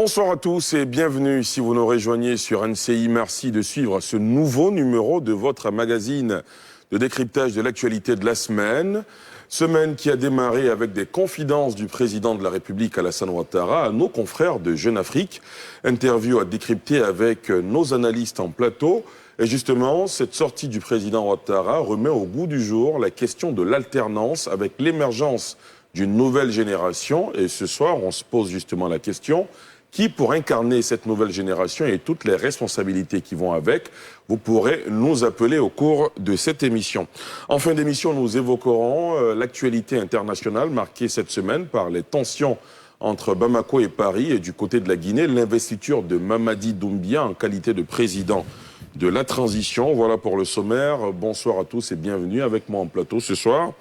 Bonsoir à tous et bienvenue si vous nous rejoignez sur NCI. Merci de suivre ce nouveau numéro de votre magazine de décryptage de l'actualité de la semaine. Semaine qui a démarré avec des confidences du président de la République Alassane Ouattara à nos confrères de Jeune Afrique. Interview à décrypter avec nos analystes en plateau. Et justement, cette sortie du président Ouattara remet au goût du jour la question de l'alternance avec l'émergence d'une nouvelle génération. Et ce soir, on se pose justement la question: qui, pour incarner cette nouvelle génération et toutes les responsabilités qui vont avec, vous pourrez nous appeler au cours de cette émission. En fin d'émission, nous évoquerons l'actualité internationale marquée cette semaine par les tensions entre Bamako et Paris, et du côté de la Guinée, l'investiture de Mamadi Doumbia en qualité de président de la transition. Voilà pour le sommaire. Bonsoir à tous et bienvenue avec moi en plateau ce soir.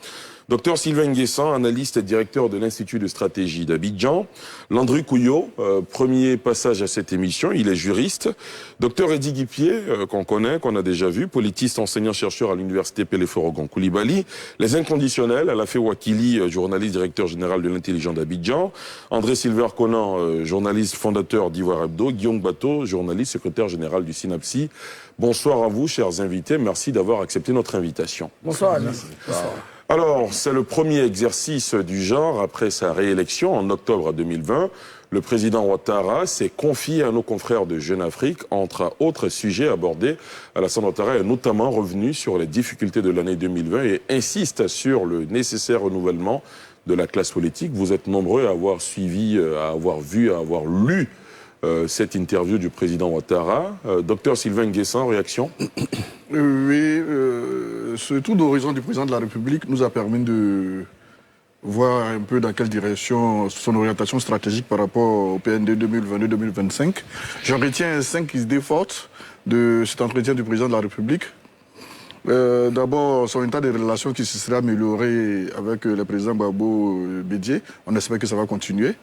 Docteur Sylvain Nguessan, analyste et directeur de l'Institut de stratégie d'Abidjan. Landry Couillot, premier passage à cette émission, il est juriste. Docteur Eddy Guipier, qu'on connaît, qu'on a déjà vu, politiste, enseignant-chercheur à l'université Peleforogon Koulibaly. Les inconditionnels, Alafé Wakili, journaliste, directeur général de l'Intelligent d'Abidjan. André Silver Conan, journaliste, fondateur d'Ivoire Hebdo. Guillaume Bateau, journaliste, secrétaire général du SYNAPSI. Bonsoir à vous, chers invités. Merci d'avoir accepté notre invitation. Bonsoir. Merci. Bonsoir. Alors, c'est le premier exercice du genre après sa réélection en octobre 2020. Le président Ouattara s'est confié à nos confrères de Jeune Afrique. Entre autres sujets abordés, Alassane Ouattara est notamment revenu sur les difficultés de l'année 2020 et insiste sur le nécessaire renouvellement de la classe politique. Vous êtes nombreux à avoir suivi, à avoir vu, à avoir lu cette interview du président Ouattara. Docteur Sylvain Nguessan, réaction? Oui, ce tour d'horizon du président de la République nous a permis de voir un peu dans quelle direction son orientation stratégique par rapport au PND 2022-2025. J'en retiens 5 idées fortes de cet entretien du président de la République. D'abord, son état de relations qui se serait amélioré avec le président Babo Bédié. On espère que ça va continuer.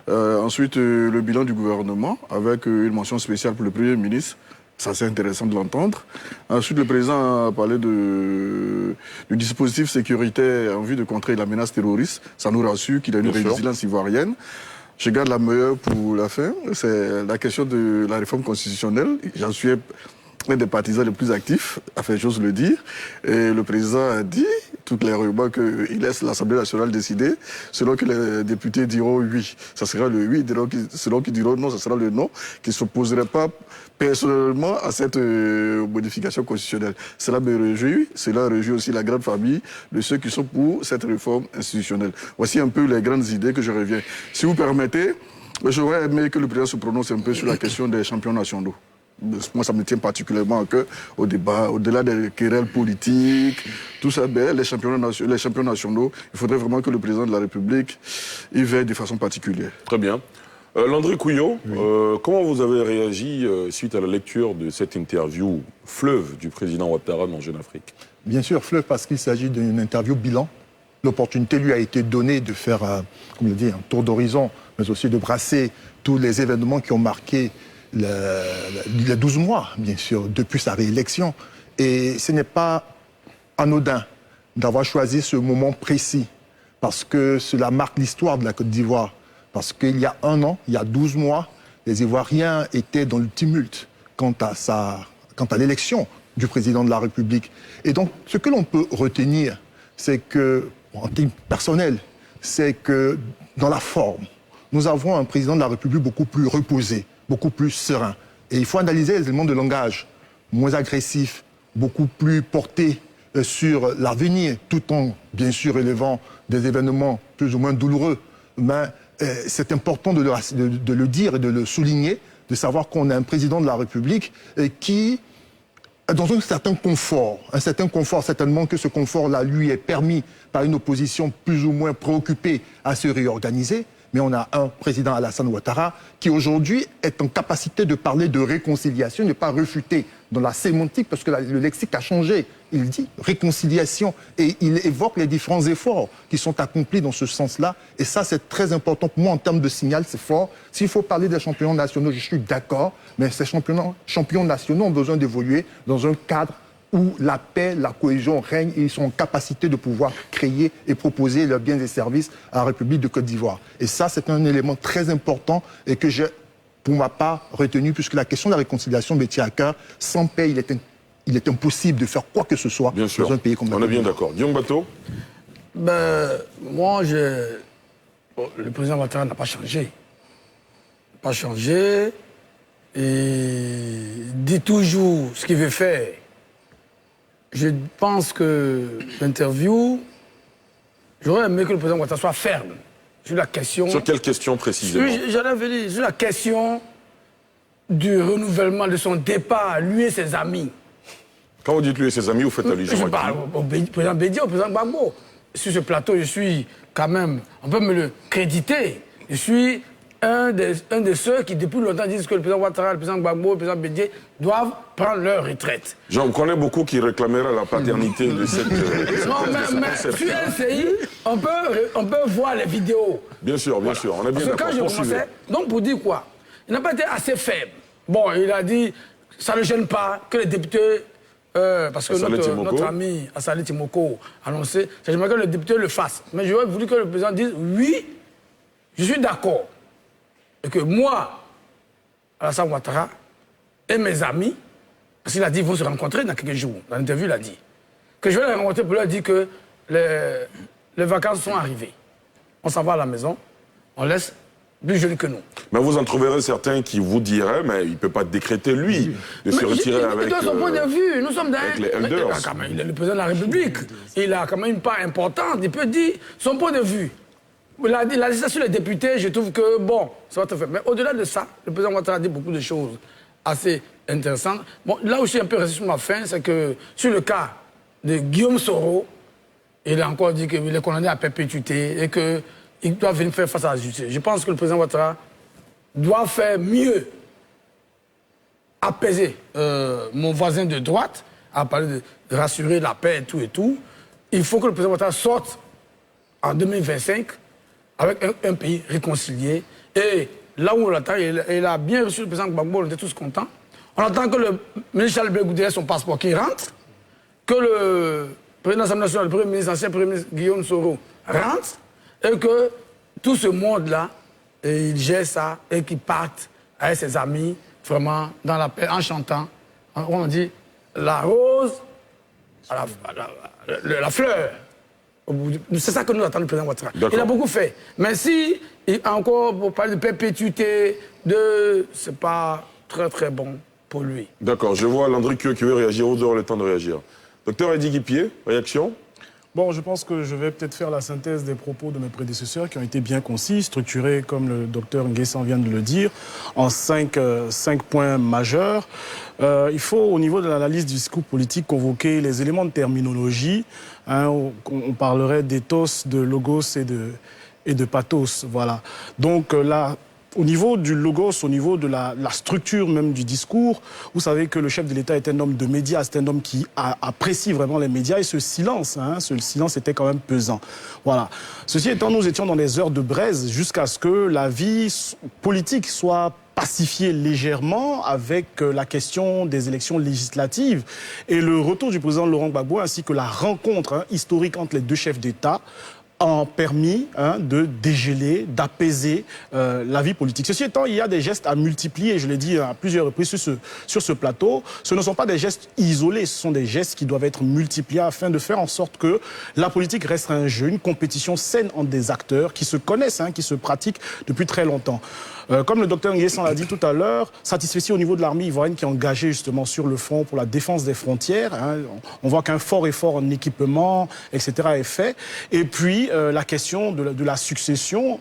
Ensuite, le bilan du gouvernement avec une mention spéciale pour le Premier ministre. Ça, c'est intéressant de l'entendre. Ensuite, le président a parlé du dispositif sécuritaire en vue de contrer la menace terroriste. Ça nous rassure qu'il a une résilience ivoirienne. Je garde la meilleure pour la fin. C'est la question de la réforme constitutionnelle. J'en suis un des partisans les plus actifs, enfin j'ose le dire. Et le président a dit, toutes les rumeurs, qu'il laisse l'Assemblée nationale décider. Selon que les députés diront oui, ça sera le oui. Selon qu'ils diront non, ça sera le non, qui ne s'opposerait pas personnellement à cette modification constitutionnelle. Cela me réjouit. Cela réjouit aussi la grande famille de ceux qui sont pour cette réforme institutionnelle. Voici un peu les grandes idées que je reviens. Si vous permettez, j'aurais aimé que le président se prononce un peu sur la question des champions nationaux. Moi, ça me tient particulièrement à cœur au débat, au-delà des querelles politiques, tout ça, les champions nationaux, il faudrait vraiment que le président de la République y veille de façon particulière. Très bien. Landry Couillot, oui. Comment vous avez réagi suite à la lecture de cette interview fleuve du président Ouattara dans Jeune Afrique? Bien sûr, fleuve, parce qu'il s'agit d'une interview bilan. L'opportunité lui a été donnée de faire, comme le dit, un tour d'horizon, mais aussi de brasser tous les événements qui ont marqué les 12 mois, bien sûr, depuis sa réélection. Et ce n'est pas anodin d'avoir choisi ce moment précis, parce que cela marque l'histoire de la Côte d'Ivoire. Parce qu'il y a un an, il y a 12 mois, les Ivoiriens étaient dans le tumulte quant à l'élection du président de la République. Et donc, ce que l'on peut retenir, c'est que, en termes personnels, c'est que dans la forme, nous avons un président de la République beaucoup plus reposé, beaucoup plus serein. Et il faut analyser les éléments de langage, moins agressifs, beaucoup plus portés sur l'avenir, tout en, bien sûr, élevant des événements plus ou moins douloureux. Mais c'est important de le dire et de le souligner, de savoir qu'on a un président de la République qui est dans un certain confort certainement que ce confort-là lui est permis par une opposition plus ou moins préoccupée à se réorganiser. Mais on a un président Alassane Ouattara qui aujourd'hui est en capacité de parler de réconciliation, ne pas refuter dans la sémantique, parce que le lexique a changé. Il dit réconciliation et il évoque les différents efforts qui sont accomplis dans ce sens-là. Et ça, c'est très important pour moi en termes de signal, c'est fort. S'il faut parler des champions nationaux, je suis d'accord, mais ces champions nationaux ont besoin d'évoluer dans un cadre où la paix, la cohésion règnent et ils sont en capacité de pouvoir créer et proposer leurs biens et services à la République de Côte d'Ivoire. Et ça, c'est un élément très important et que j'ai pour ma part, retenu, puisque la question de la réconciliation me tient à cœur. Sans paix, il est impossible de faire quoi que ce soit Bien sûr. dans un pays comme la On Côte est bien d'Ivoire. d'accord. Guillaume Bateau? Moi, le président Ouattara n'a pas changé. Pas changé. Et dit toujours ce qu'il veut faire. Je pense que l'interview, j'aurais aimé que le président Ouattara soit ferme sur la question. Sur quelle question précisément? J'allais venir sur la question du renouvellement de son départ, lui et ses amis. Quand vous dites lui et ses amis, vous faites allusion Je à qui? parle au président Bédié, au président Gbagbo. Sur ce plateau, je suis quand même, on peut me le créditer, je suis un de ceux qui depuis longtemps disent que le président Ouattara, le président Gbagbo, le président Bédié doivent prendre leur retraite. J'en connais beaucoup qui réclameraient la paternité de cette... Non, mais sur LCI, on peut voir les vidéos. Bien sûr, bien sûr, on est bien Parce que d'accord. quand je commençais, donc pour dire quoi? Il n'a pas été assez faible. Bon, il a dit, ça ne gêne pas que les députés, parce que notre ami Assali Timoko a annoncé, j'aimerais que les députés le fassent. Mais j'aurais voulu que le président dise, oui, je suis d'accord. Et que moi, Alassane Ouattara, et mes amis, parce qu'il a dit qu'ils vont se rencontrer dans quelques jours, dans l'interview il a dit, que je vais les rencontrer pour leur dire que les vacances sont arrivées. On s'en va à la maison, on laisse plus jeune que nous. Mais vous en trouverez certains qui vous diraient, mais il ne peut pas décréter, lui, de se retirer avec... De son point de vue, nous sommes avec les elders. Il est le président de la République. Il a quand même une part importante. Il peut dire son point de vue. La liste sur les députés, je trouve que, bon, ça va te faire. Mais au-delà de ça, le président Ouattara a dit beaucoup de choses assez intéressantes. Bon, là où je suis un peu resté sur ma faim, c'est que sur le cas de Guillaume Soro, il a encore dit qu'il est condamné à perpétuité et qu'il doit venir faire face à la justice. Je pense que le président Ouattara doit faire mieux, apaiser mon voisin de droite, à parler de rassurer la paix et tout. Il faut que le président Ouattara sorte en 2025 avec un pays réconcilié. Et là où on l'attend, il a bien reçu le président Gbagbo, on était tous contents. On attend que le ministre Charles Blé Goudé ait son passeport qui rentre, que le président de l'Assemblée nationale, le premier ministre, ancien premier ministre Guillaume Soro rentre, et que tout ce monde-là, il gère ça et qu'il parte avec ses amis, vraiment dans la paix, en chantant, on dit, la rose, la fleur. C'est ça que nous attendons le président Ouattara. Il a beaucoup fait. Mais si, encore pour parler de perpétuité, c'est pas très très bon pour lui. D'accord, je vois Landry qui veut réagir, vous aurez le temps de réagir. Docteur Eddy Guipier, réaction? Bon, je pense que je vais peut-être faire la synthèse des propos de mes prédécesseurs qui ont été bien concis, structurés, comme le docteur Nguessan vient de le dire, en cinq points majeurs. Il faut, au niveau de l'analyse du discours politique, convoquer les éléments de terminologie. Hein, on parlerait d'éthos, de logos et de pathos. Voilà. Donc là, au niveau du logos, au niveau de la structure même du discours, vous savez que le chef de l'État est un homme de médias, c'est un homme qui apprécie vraiment les médias, et ce silence était quand même pesant. Voilà. Ceci étant, nous étions dans des heures de braise jusqu'à ce que la vie politique soit pacifiée légèrement avec la question des élections législatives et le retour du président Laurent Gbagbo ainsi que la rencontre historique entre les deux chefs d'État ont permis de dégeler, d'apaiser la vie politique. Ceci étant, il y a des gestes à multiplier, je l'ai dit à plusieurs reprises sur ce plateau. Ce ne sont pas des gestes isolés, ce sont des gestes qui doivent être multipliés afin de faire en sorte que la politique reste un jeu, une compétition saine entre des acteurs qui se connaissent, qui se pratiquent depuis très longtemps. Comme le docteur Nguessan l'a dit tout à l'heure, satisfait au niveau de l'armée ivoirienne qui est engagée justement sur le front pour la défense des frontières. On voit qu'un fort effort en équipement, etc. est fait. Et puis la question de la succession,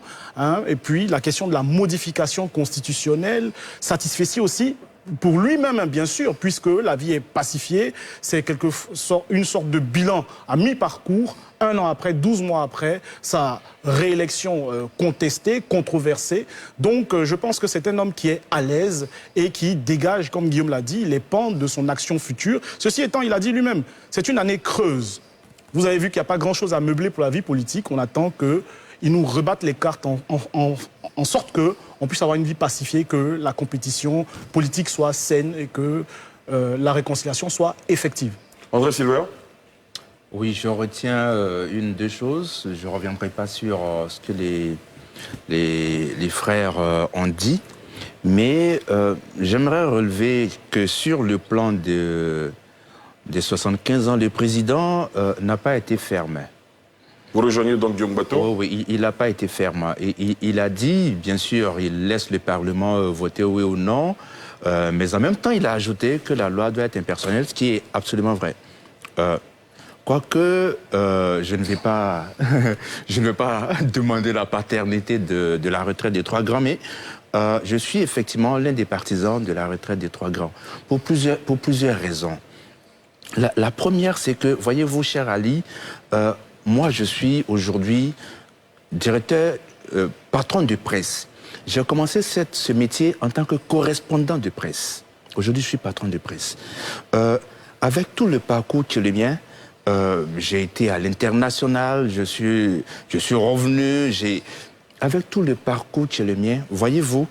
et puis la question de la modification constitutionnelle, satisfait aussi pour lui-même, bien sûr, puisque la vie est pacifiée, c'est une sorte de bilan à mi-parcours, 1 an après, 12 mois après, sa réélection contestée, controversée. Donc, je pense que c'est un homme qui est à l'aise et qui dégage, comme Guillaume l'a dit, les pentes de son action future. Ceci étant, il a dit lui-même, c'est une année creuse. Vous avez vu qu'il n'y a pas grand-chose à meubler pour la vie politique. On attend qu'ils nous rebattent les cartes en sorte qu'on puisse avoir une vie pacifiée, que la compétition politique soit saine et que la réconciliation soit effective. André Silver? Oui, je retiens deux choses. Je ne reviendrai pas sur ce que les frères ont dit. Mais j'aimerais relever que sur le plan des 75 ans, le président n'a pas été ferme. Vous rejoignez donc Diom Bato? Oh, oui, il n'a pas été ferme. Il a dit, bien sûr, il laisse le Parlement voter oui ou non, mais en même temps, il a ajouté que la loi doit être impersonnelle, ce qui est absolument vrai. Quoique, je ne vais pas, je ne vais pas demander la paternité de la retraite des 3 grands, mais je suis effectivement l'un des partisans de la retraite des 3 grands, pour plusieurs raisons. La première, c'est que, voyez-vous, cher Ali, moi, je suis aujourd'hui directeur, patron de presse. J'ai commencé ce métier en tant que correspondant de presse. Aujourd'hui, je suis patron de presse. Avec tout le parcours qui est le mien, j'ai été à l'international, je suis revenu, avec tout le parcours qui est le mien, voyez-vous,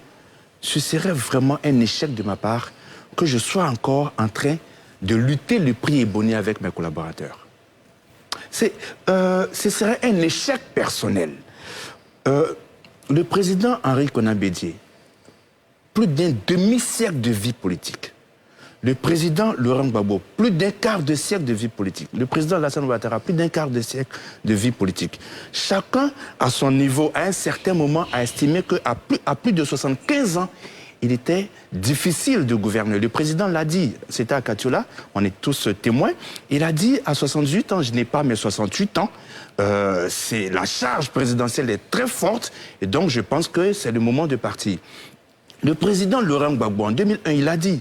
ce serait vraiment un échec de ma part que je sois encore en train de lutter le prix Ebony avec mes collaborateurs. Ce serait un échec personnel. Le président Henri Konan Bédié, plus d'un demi-siècle de vie politique. Le président Laurent Gbagbo, plus d'un quart de siècle de vie politique. Le président Alassane Ouattara, plus d'un quart de siècle de vie politique. Chacun, à son niveau, à un certain moment, a estimé qu'à plus de 75 ans, il était difficile de gouverner. Le président l'a dit, c'était à Katiola, on est tous témoins. Il a dit, à 68 ans, je n'ai pas mes 68 ans, la charge présidentielle est très forte, et donc je pense que c'est le moment de partir. Le président Laurent Gbagbo, en 2001, il a dit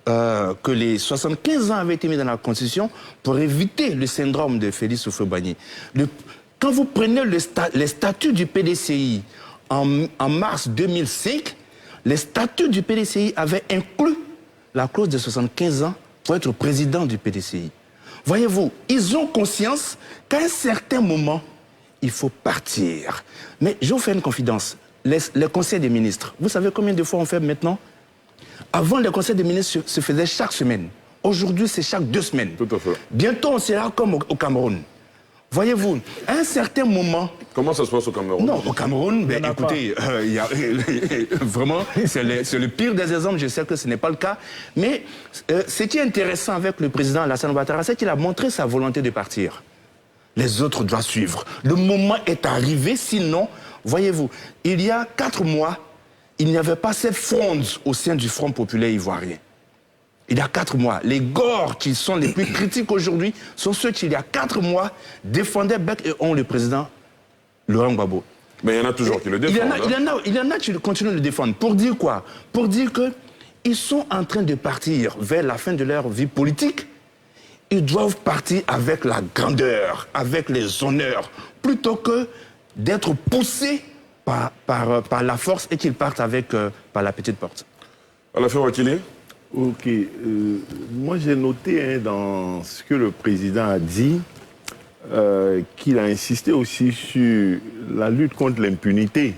que les 75 ans avaient été mis dans la Constitution pour éviter le syndrome de Félix Houphouët-Boigny. Quand vous prenez les statuts du PDCI en mars 2005, les statuts du PDCI avaient inclus la clause de 75 ans pour être président du PDCI. Voyez-vous, ils ont conscience qu'à un certain moment, il faut partir. Mais je vous fais une confidence. Les conseils des ministres, vous savez combien de fois on fait maintenant? Avant, les conseils des ministres se faisaient chaque semaine. Aujourd'hui, c'est chaque 2 semaines. Tout à fait. Bientôt, on sera comme au Cameroun. Voyez-vous, à un certain moment... Comment ça se passe au Cameroun? Non, au Cameroun, ben, écoutez, vraiment, c'est le pire des exemples, je sais que ce n'est pas le cas. Mais ce qui est intéressant avec le président Alassane Ouattara, c'est qu'il a montré sa volonté de partir. Les autres doivent suivre. Le moment est arrivé, sinon, voyez-vous, il y a 4 mois, il n'y avait pas cette fronde au sein du Front populaire ivoirien. Il y a 4 mois, les gores qui sont les plus critiques aujourd'hui sont ceux qui, il y a 4 mois, défendaient bec et ongle le président Laurent Gbagbo. Mais il y en a toujours qui le défendent. Il y en a qui continuent de le défendre. Pour dire quoi? Pour dire qu'ils sont en train de partir vers la fin de leur vie politique. Ils doivent partir avec la grandeur, avec les honneurs, plutôt que d'être poussés par la force et qu'ils partent par la petite porte. Alain Wakili? Ok. Moi, j'ai noté dans ce que le président a dit qu'il a insisté aussi sur la lutte contre l'impunité.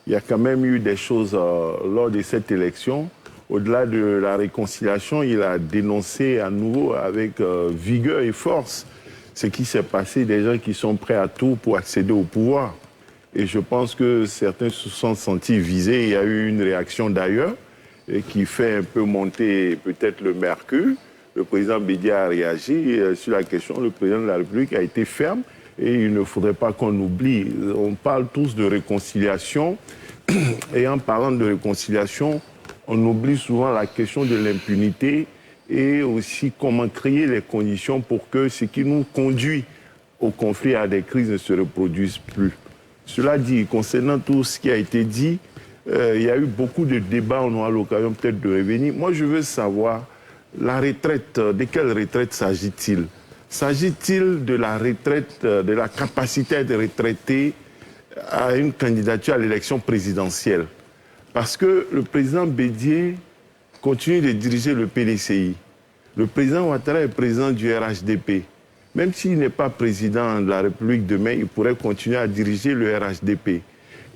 Il y a quand même eu des choses lors de cette élection. Au-delà de la réconciliation, il a dénoncé à nouveau avec vigueur et force ce qui s'est passé, des gens qui sont prêts à tout pour accéder au pouvoir. Et je pense que certains se sont sentis visés. Il y a eu une réaction d'ailleurs qui fait un peu monter peut-être le mercure. Le président Bédié a réagi sur la question. Le président de la République a été ferme et il ne faudrait pas qu'on oublie. On parle tous de réconciliation et en parlant de réconciliation, on oublie souvent la question de l'impunité et aussi comment créer les conditions pour que ce qui nous conduit au conflit et à des crises ne se reproduise plus. Cela dit, concernant tout ce qui a été dit, il y a eu beaucoup de débats, on aura l'occasion peut-être de revenir. Moi, je veux savoir, la retraite, de quelle retraite s'agit-il? S'agit-il de la retraite, de la capacité de retraiter à une candidature à l'élection présidentielle? Parce que le président Bédié continue de diriger le PDCI. Le président Ouattara est président du RHDP. Même s'il n'est pas président de la République demain, il pourrait continuer à diriger le RHDP.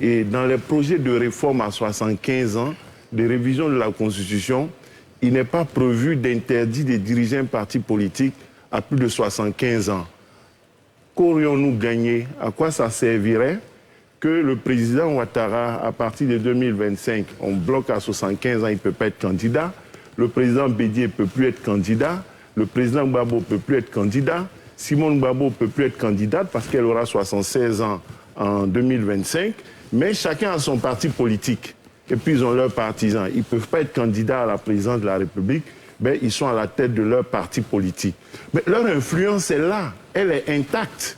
Et dans les projets de réforme à 75 ans, de révision de la Constitution, il n'est pas prévu d'interdit de diriger un parti politique à plus de 75 ans. Qu'aurions-nous gagné? À quoi ça servirait que le président Ouattara, à partir de 2025, on bloque à 75 ans, il ne peut pas être candidat. Le président Bédié ne peut plus être candidat. Le président Gbagbo ne peut plus être candidat. Simone Gbagbo ne peut plus être candidate parce qu'elle aura 76 ans en 2025. Mais chacun a son parti politique. Et puis ils ont leurs partisans. Ils ne peuvent pas être candidats à la présidence de la République. Mais ils sont à la tête de leur parti politique. Mais leur influence est là. Elle est intacte.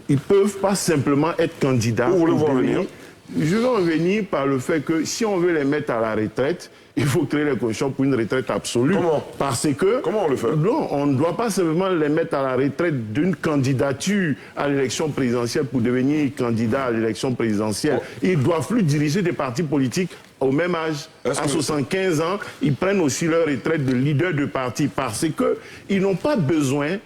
Ils ne peuvent pas simplement être candidats. Où voulez-vous en venir ? Je veux en venir par le fait que si on veut les mettre à la retraite, il faut créer les conditions pour une retraite absolue. Comment ? Parce que... Comment on le fait ? Non, on ne doit pas simplement les mettre à la retraite d'une candidature à l'élection présidentielle pour devenir candidat à l'élection présidentielle. Ils doivent plus diriger des partis politiques au même âge. À 75 ans, ils prennent aussi leur retraite de leader de parti parce qu'ils n'ont pas besoin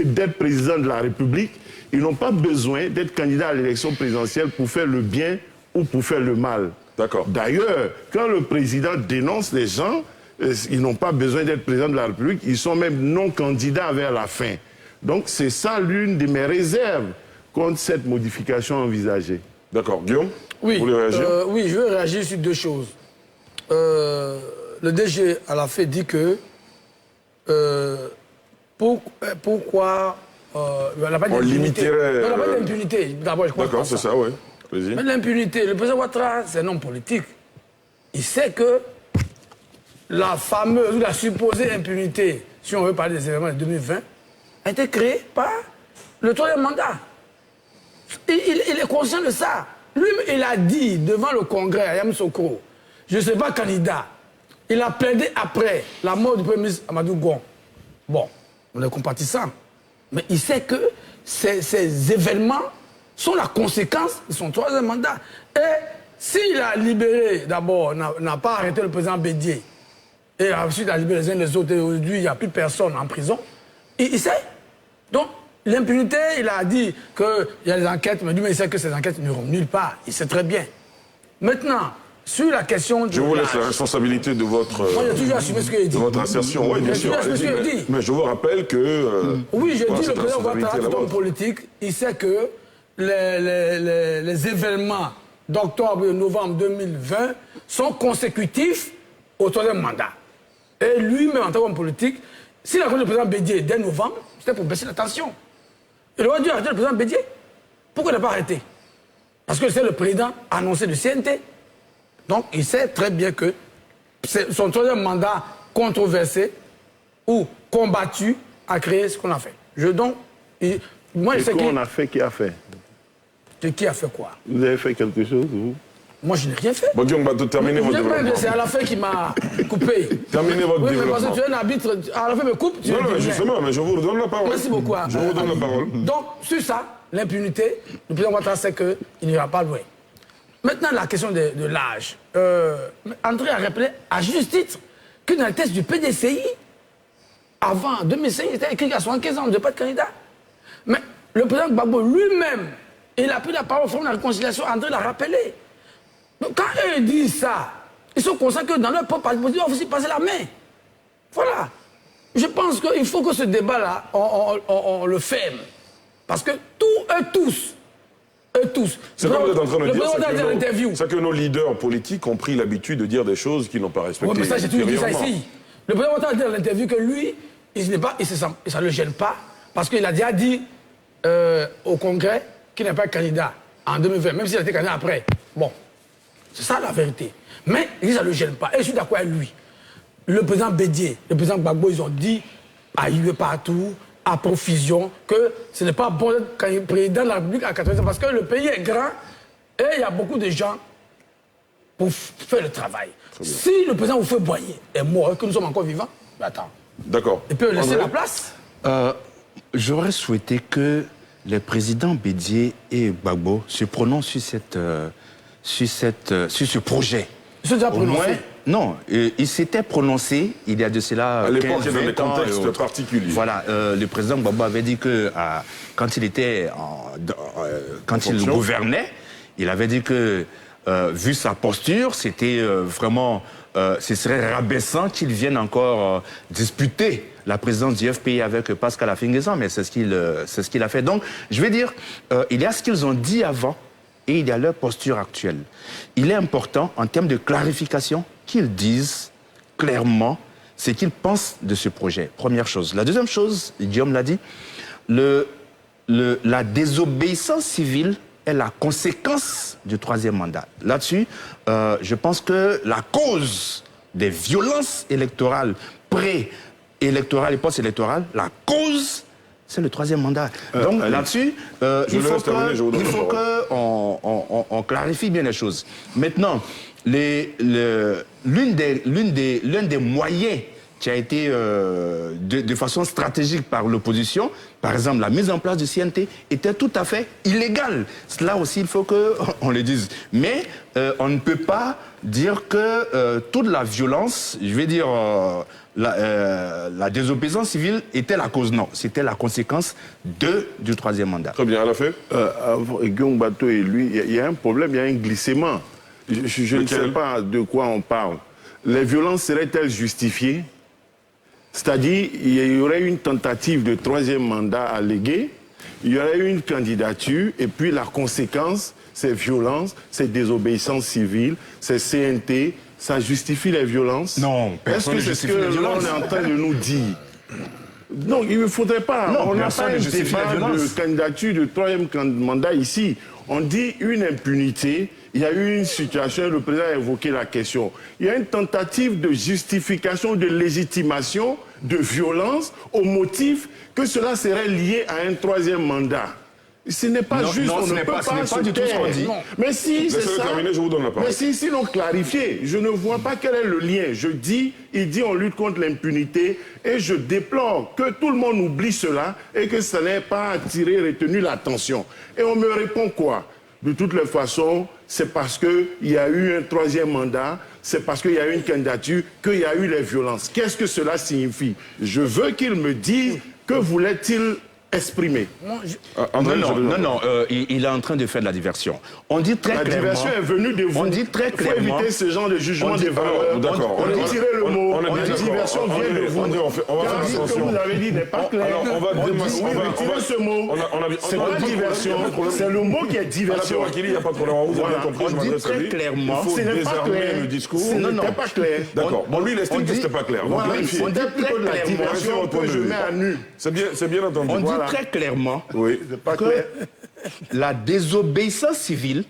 d'être président de la République. Ils n'ont pas besoin d'être candidat à l'élection présidentielle pour faire le bien ou pour faire le mal. D'accord. D'ailleurs, quand le président dénonce les gens, ils n'ont pas besoin d'être président de la République, ils sont même non candidats vers la fin. Donc c'est ça l'une de mes réserves contre cette modification envisagée. D'accord. Guillaume ? Oui, vous voulez réagir ? oui, je veux réagir sur deux choses. Le DG à la fait dit que pourquoi elle n'a pas On d'impunité. limiterait, Elle n'a pas d'impunité. D'abord, je crois. D'accord, c'est ça, oui. Vas-y. Mais l'impunité, le président Ouattara, c'est un homme politique. Il sait que la fameuse ou la supposée impunité, si on veut parler des événements de 2020, a été créée par le troisième mandat. Il est conscient de ça. Lui, il a dit devant le Congrès à Yamoussoukro, je ne suis pas candidat. Il a plaidé après la mort du Premier ministre Amadou Gon. Bon, on est compatissants. Mais il sait que ces événements sont la conséquence de son troisième mandat. Et s'il a libéré, d'abord, n'a pas arrêté le président Bédié, et ensuite il a libéré les uns les autres, et aujourd'hui il n'y a plus personne en prison, il sait. Donc, l'impunité, il a dit qu'il y a des enquêtes, mais lui, il sait que ces enquêtes n'iront nulle part. Il sait très bien. Maintenant, sur la question de... Je vous laisse la responsabilité de votre... Moi, j'ai toujours assumé ce qu'il a dit. De votre insertion, oui, bien sûr. J'ai toujours assumé ce qu'il a dit. Mais je vous rappelle que... Oui, je dis, cette le président Ouattara, responsabilité c'est est la homme vôtre. politique, il sait que les événements d'octobre et novembre 2020 sont consécutifs au troisième mandat. Et lui-même, en tant qu'homme politique, s'il a connu le président Bédié dès novembre, c'était pour baisser la tension. Il aurait dû arrêter le président Bédié. Pourquoi il n'a pas arrêté? Parce que c'est le président annoncé du CNT. Donc, il sait très bien que son troisième mandat controversé ou combattu a créé ce qu'on a fait. Moi, je sais qu'on a fait, qui a fait? Qui a fait quoi? Vous avez fait quelque chose, vous? Moi, je n'ai rien fait. Bon, Guillaume, terminez votre développement. C'est à la fin qui m'a coupé. Terminez votre Oui, mais développement. parce que tu es un arbitre, à la fin me coupe, tu Non, me non, dis justement, mais je vous redonne la parole. Merci beaucoup. Je vous redonne la parole. Donc, sur ça, l'impunité, le président Ouattara sait qu'il n'ira pas loin. Maintenant, la question de l'âge. André a rappelé à juste titre que dans le test du PDCI, avant 2005, il était écrit qu'à 75 ans, on ne devait pas être candidat. Mais le président Gbagbo lui-même, il a pris la parole au Forum de la Réconciliation, André l'a rappelé. Donc, quand eux disent ça, ils sont conscients que dans leur propre parti politique, on va aussi passer la main. Voilà. Je pense qu'il faut que ce débat-là, on le ferme. Parce que tous, C'est comme vous êtes en train de dire, le c'est que nos leaders politiques ont pris l'habitude de dire des choses qu'ils n'ont pas respectées. Oui, mais ça, j'ai toujours dit ça ultérieurement. ici. Le président Ouattara a dit dans l'interview que lui, ça ne le gêne pas, parce qu'il a déjà dit au Congrès qu'il n'est pas candidat en 2020, même s'il a été candidat après. Bon, c'est ça la vérité. Mais il dit que ça ne le gêne pas. Et je suis d'accord avec lui. Le président Bédié, le président Gbagbo, ils ont dit à IUE partout, à profusion, que ce n'est pas bon d'être président de la République à 80 ans, parce que le pays est grand et il y a beaucoup de gens pour faire le travail. Si le président Houphouët-Boigny est mort et que nous sommes encore vivants, attends. D'accord. Il peut laisser André? la place. J'aurais souhaité que les présidents Bédié et Gbagbo se prononcent sur ce projet. Ils sont déjà Au moins, prononcés. non, ils s'étaient prononcés il y a de cela À l'époque, 15, il y a des 20 ans et contextes autres. particuliers. Voilà, le président Gbagbo avait dit que quand il était quand il fonction. gouvernait, il avait dit que vu sa posture, c'était vraiment, ce serait rabaissant qu'il vienne encore disputer la présidence du FPI avec Pascal Afingezan, mais c'est ce qu'il a fait. Donc, je vais dire, il y a ce qu'ils ont dit avant. et il y a leur posture actuelle. Il est important, en termes de clarification, qu'ils disent clairement ce qu'ils pensent de ce projet. Première chose. La deuxième chose, Guillaume l'a dit, la désobéissance civile est la conséquence du troisième mandat. Là-dessus, je pense que la cause des violences électorales, pré-électorales et post-électorales, la cause, c'est le troisième mandat. Donc là-dessus, il faut qu'on clarifie bien les choses. Maintenant, l'un des moyens qui a été de façon stratégique par l'opposition, par exemple la mise en place du CNT, était tout à fait illégale. Cela aussi, il faut qu'on le dise. Mais on ne peut pas dire que toute la violence, je vais dire la désobéissance civile était la cause. Non, c'était la conséquence du troisième mandat. Très bien, à la fin. Guillaume Bateau et lui, il y a un problème, il y a un glissement. Je ne sais pas de quoi on parle. Les violences seraient-elles justifiées? C'est-à-dire, il y aurait une tentative de troisième mandat allégué, il y aurait une candidature, et puis la conséquence, c'est violence, c'est désobéissance civile, c'est CNT, ça justifie les violences? Non, personne ne justifie les violences. Est-ce que c'est ce que l'on est en train de nous dire? Non, il ne faudrait pas. Non, on n'a pas un débat de candidature de troisième mandat ici. On dit une impunité. Il y a eu une situation, le président a évoqué la question. Il y a une tentative de justification, de légitimation, de violence, au motif que cela serait lié à un troisième mandat. Ce n'est pas juste, non, on ce ne n'est peut pas se du tout ce qu'on dit. Mais si, c'est ça. Terminer, je vous donne la parole. Mais si l'on clarifiait, je ne vois pas quel est le lien. Il dit on lutte contre l'impunité et je déplore que tout le monde oublie cela et que ça n'ait pas retenu l'attention. Et on me répond quoi? De toutes les façons, c'est parce qu'il y a eu un troisième mandat, c'est parce qu'il y a eu une candidature, qu'il y a eu les violences. Qu'est-ce que cela signifie? Je veux qu'il me dise que voulait-il exprimer. Non, il est en train de faire de la diversion. On dit très clairement... La diversion est venue de vous. On dit très clairement... Il faut éviter ce genre de jugement des valeurs. D'accord. On a tiré le mot. La diversion vient de vous. On va faire Ce que vous avez dit n'est pas clair. Alors, on va retirer ce mot. C'est pas diversion. C'est le mot qui est diversion. Il n'y a pas de problème. Vous avez compris, je m'adresse à lui. Clairement, il faut désarmer le discours. Ce n'était pas clair. D'accord. Bon, lui, il estime que ce n'était pas clair. Donc, vérifiez. On dit plutôt de la diversion que je mets à nu. C'est bien entendu. On dit très clairement que la désobéissance civile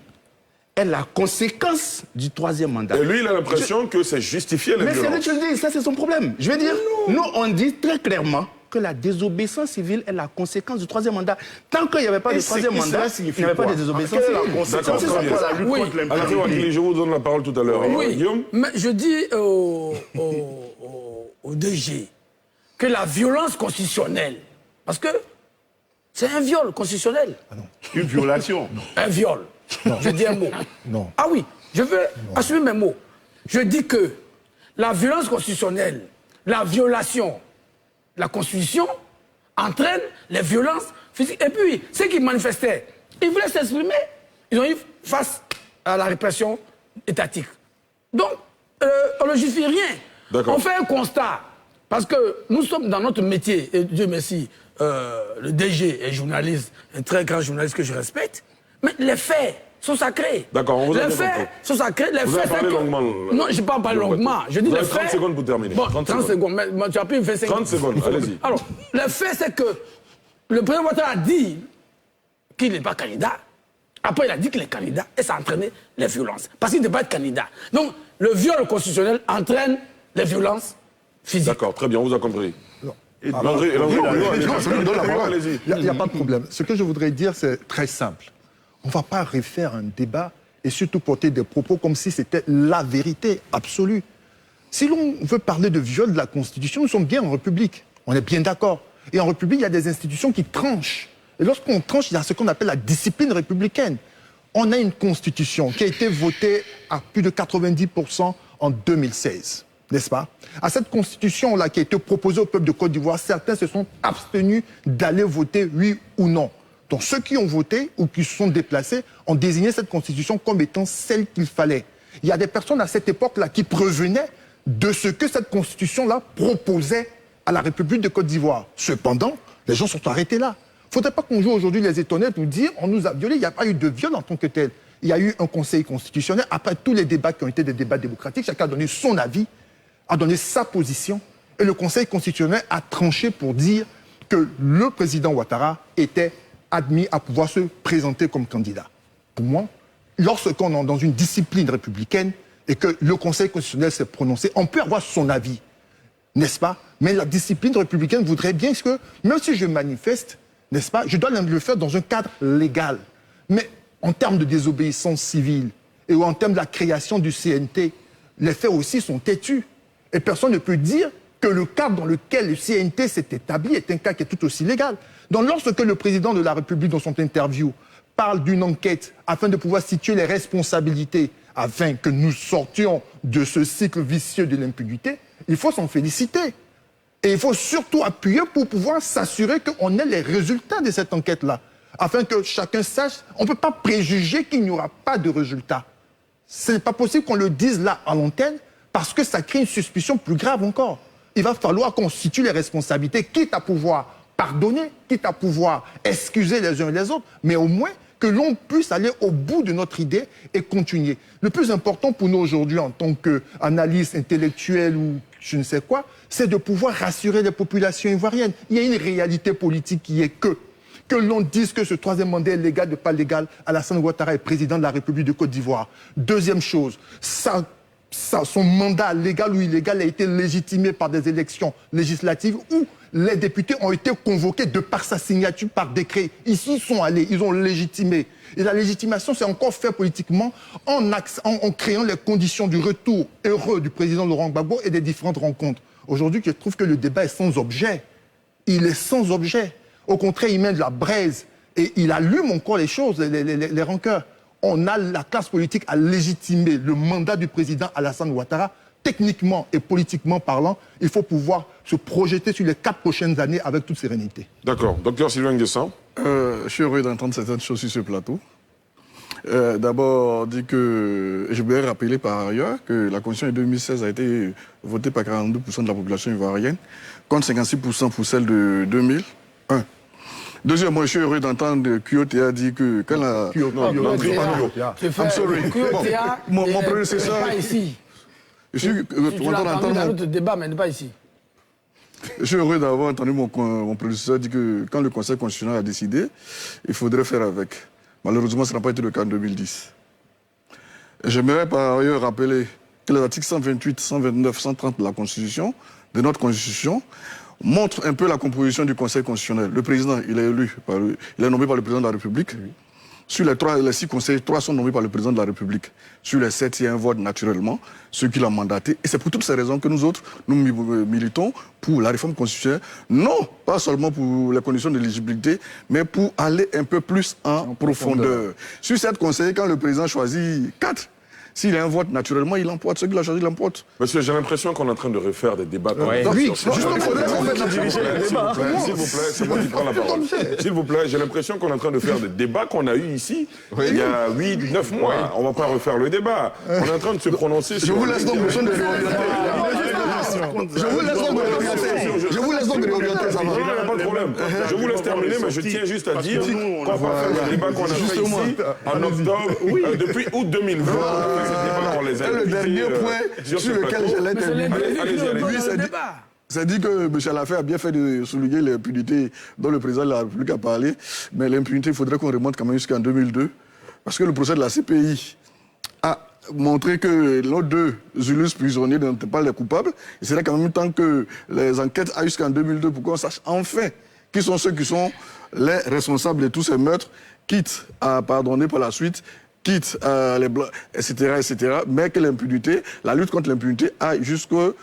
est la conséquence du troisième mandat. Et lui, il a l'impression que c'est justifié les violences. Mais c'est lui qui le dit, ça c'est son problème. Je veux dire, nous on dit très clairement que la désobéissance civile est la conséquence du troisième mandat. Tant qu'il n'y avait pas de troisième mandat, il n'y avait pas de désobéissance civile. D'accord, très bien. Je vous donne la parole tout à l'heure. Oui, Guillaume? mais je dis au DG que la violence constitutionnelle, parce que c'est un viol constitutionnel. Une violation. Un viol. Je dis un mot. Non. Ah oui, je veux assumer mes mots. Je dis que la violence constitutionnelle, la violation, la Constitution entraîne les violences physiques. Et puis, ceux qui manifestaient, ils voulaient s'exprimer, ils ont eu face à la répression étatique. Donc, on ne justifie rien. On fait un constat. Parce que nous sommes dans notre métier, et Dieu merci, le DG est journaliste, un très grand journaliste que je respecte, mais les faits sont sacrés. D'accord, on vous a Les faits sont sacrés. Les vous faits, avez parlé longuement. Non, je n'ai pas parlé longuement. Je dis vous les avez 30 faits... secondes pour terminer. Bon, 30 secondes, mais tu as pris 25 30 secondes, allez-y. Alors, le fait, c'est que le président Ouattara a dit qu'il n'est pas candidat. Après, il a dit qu'il est candidat et ça a entraîné les violences. Parce qu'il ne peut pas être candidat. Donc, le viol constitutionnel entraîne les violences physiques. D'accord, très bien, on vous a compris. Il n'y a pas de problème. Ce que je voudrais dire, c'est très simple. On ne va pas refaire un débat et surtout porter des propos comme si c'était la vérité absolue. Si l'on veut parler de viol de la Constitution, nous sommes bien en République. On est bien d'accord. Et en République, il y a des institutions qui tranchent. Et lorsqu'on tranche, il y a ce qu'on appelle la discipline républicaine. On a une Constitution qui a été votée à plus de 90% en 2016. N'est-ce pas? À cette constitution-là qui a été proposée au peuple de Côte d'Ivoire, certains se sont abstenus d'aller voter oui ou non. Donc ceux qui ont voté ou qui se sont déplacés ont désigné cette constitution comme étant celle qu'il fallait. Il y a des personnes à cette époque-là qui prevenaient de ce que cette constitution-là proposait à la République de Côte d'Ivoire. Cependant, les gens sont arrêtés là. Il ne faudrait pas qu'on joue aujourd'hui les étonnés pour dire on nous a violés, il n'y a pas eu de viol en tant que tel. Il y a eu un conseil constitutionnel. Après tous les débats qui ont été des débats démocratiques, chacun a donné son avis, a donné sa position. Et le conseil constitutionnel a tranché pour dire que le président Ouattara était admis à pouvoir se présenter comme candidat. Pour moi, lorsqu'on est dans une discipline républicaine et que le Conseil constitutionnel s'est prononcé, on peut avoir son avis, n'est-ce pas? Mais la discipline républicaine voudrait bien que, même si je manifeste, n'est-ce pas, je dois le faire dans un cadre légal. Mais en termes de désobéissance civile et en termes de la création du CNT, les faits aussi sont têtus. Et personne ne peut dire que le cadre dans lequel le CNT s'est établi est un cas qui est tout aussi légal. Donc lorsque le président de la République, dans son interview, parle d'une enquête afin de pouvoir situer les responsabilités, afin que nous sortions de ce cycle vicieux de l'impunité, il faut s'en féliciter. Et il faut surtout appuyer pour pouvoir s'assurer qu'on ait les résultats de cette enquête-là, afin que chacun sache, on ne peut pas préjuger qu'il n'y aura pas de résultats. Ce n'est pas possible qu'on le dise là à l'antenne, parce que ça crée une suspicion plus grave encore. Il va falloir qu'on situe les responsabilités, quitte à pouvoir pardonner, quitte à pouvoir excuser les uns et les autres, mais au moins que l'on puisse aller au bout de notre idée et continuer. Le plus important pour nous aujourd'hui, en tant qu'analyste intellectuelle ou je ne sais quoi, c'est de pouvoir rassurer les populations ivoiriennes. Il y a une réalité politique qui est que l'on dise que ce troisième mandat est légal ou pas légal, Alassane Ouattara est président de la République de Côte d'Ivoire. Deuxième chose, son mandat légal ou illégal a été légitimé par des élections législatives où les députés ont été convoqués de par sa signature par décret. Ici, ils sont allés, ils ont légitimé. Et la légitimation, c'est encore fait politiquement en créant les conditions du retour heureux du président Laurent Gbagbo et des différentes rencontres. Aujourd'hui, je trouve que le débat est sans objet. Il est sans objet. Au contraire, il met de la braise et il allume encore les choses, les rancœurs. La classe politique a légitimé le mandat du président Alassane Ouattara. Techniquement et politiquement parlant, il faut pouvoir se projeter sur les 4 prochaines années avec toute sérénité. D'accord. Docteur Sylvain Nguessan. Je suis heureux d'entendre certaines choses sur ce plateau. D'abord, je voulais rappeler par ailleurs que la Constitution de 2016 a été votée par 42% de la population ivoirienne, contre 56% pour celle de 2001. Deuxièmement, je suis heureux d'entendre Kyotea dire que quand la... I'm sorry. Mon prédécesseur... Pas ici. Je suis dans notre débat, mais pas ici. Je suis heureux d'avoir entendu mon prédécesseur dire que quand le Conseil constitutionnel a décidé, il faudrait faire avec. Malheureusement, ça n'a pas été le cas en 2010. J'aimerais par ailleurs rappeler que les articles 128, 129, 130 de la Constitution, de notre Constitution, montrent un peu la composition du Conseil constitutionnel. Le président, il est nommé par le président de la République. Oui. Sur les 6 conseillers, 3 sont nommés par le président de la République. Sur les 7, il y a un vote naturellement, ceux qui l'ont mandaté. Et c'est pour toutes ces raisons que nous autres, nous militons pour la réforme constitutionnelle. Non, pas seulement pour les conditions d'éligibilité, mais pour aller un peu plus en profondeur. Sur 7 conseillers, quand le président choisit 4, s'il a un vote, naturellement, il emporte. Ceux qui l'ont choisi, il emporte. Monsieur, j'ai l'impression qu'on est en train de refaire des débats. Oui, justement, il faudrait qu'on fasse diriger les débats. S'il vous plaît, c'est moi qui prends la parole. S'il vous plaît, j'ai l'impression qu'on est en train de faire des débats qu'on a eus ici il y a 8, 9 mois. On ne va pas refaire le débat. On est en train de se prononcer sur... Je vous laisse donc besoin de réorienter. Je vous laisse donc de réorienter. Je vous laisse donc de réorienter, ça va. Non, il n'y a pas de problème. Je vous laisse terminer, mais je tiens juste à dire qu'on va faire le débat qu'on a fait ici en octobre, depuis août 2020. Le dernier point sur lequel j'allais terminer, c'est dit que M. Lafay a bien fait de souligner l'impunité dont le président de la République a parlé, mais l'impunité, il faudrait qu'on remonte quand même jusqu'en 2002, parce que le procès de la CPI a montré que nos 2 Zulus prisonniers n'étaient pas les coupables. Il serait quand même temps que les enquêtes aillent jusqu'en 2002 pour qu'on sache enfin qui sont ceux qui sont les responsables de tous ces meurtres, quitte à pardonner par la suite, quitte les blancs, etc., mais que l'impunité, la lutte contre l'impunité aille jusqu'au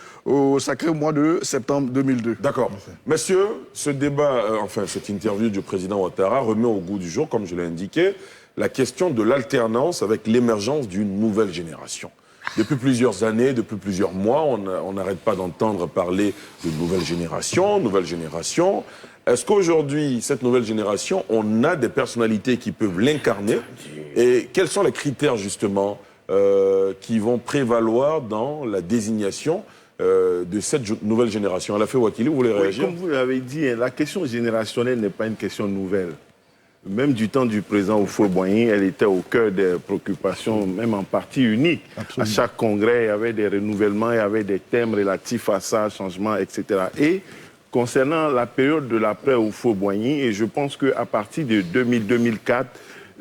sacré mois de septembre 2002. D'accord. Messieurs, ce débat, cette interview du président Ouattara remet au goût du jour, comme je l'ai indiqué, la question de l'alternance avec l'émergence d'une nouvelle génération. Depuis plusieurs années, depuis plusieurs mois, on n'arrête pas d'entendre parler de nouvelle génération. Est-ce qu'aujourd'hui, cette nouvelle génération, on a des personnalités qui peuvent l'incarner? Et quels sont les critères, justement, qui vont prévaloir dans la désignation de cette nouvelle génération? Alafé Ouakili, vous voulez réagir? Comme vous l'avez dit, la question générationnelle n'est pas une question nouvelle. même du temps du président Houphouët-Boigny, elle était au cœur des préoccupations, même en partie unique. Absolument. À chaque congrès, il y avait des renouvellements, il y avait des thèmes relatifs à ça, changements, etc. Et concernant la période de l'après Houphouët-Boigny, et je pense qu'à partir de 2000-2004,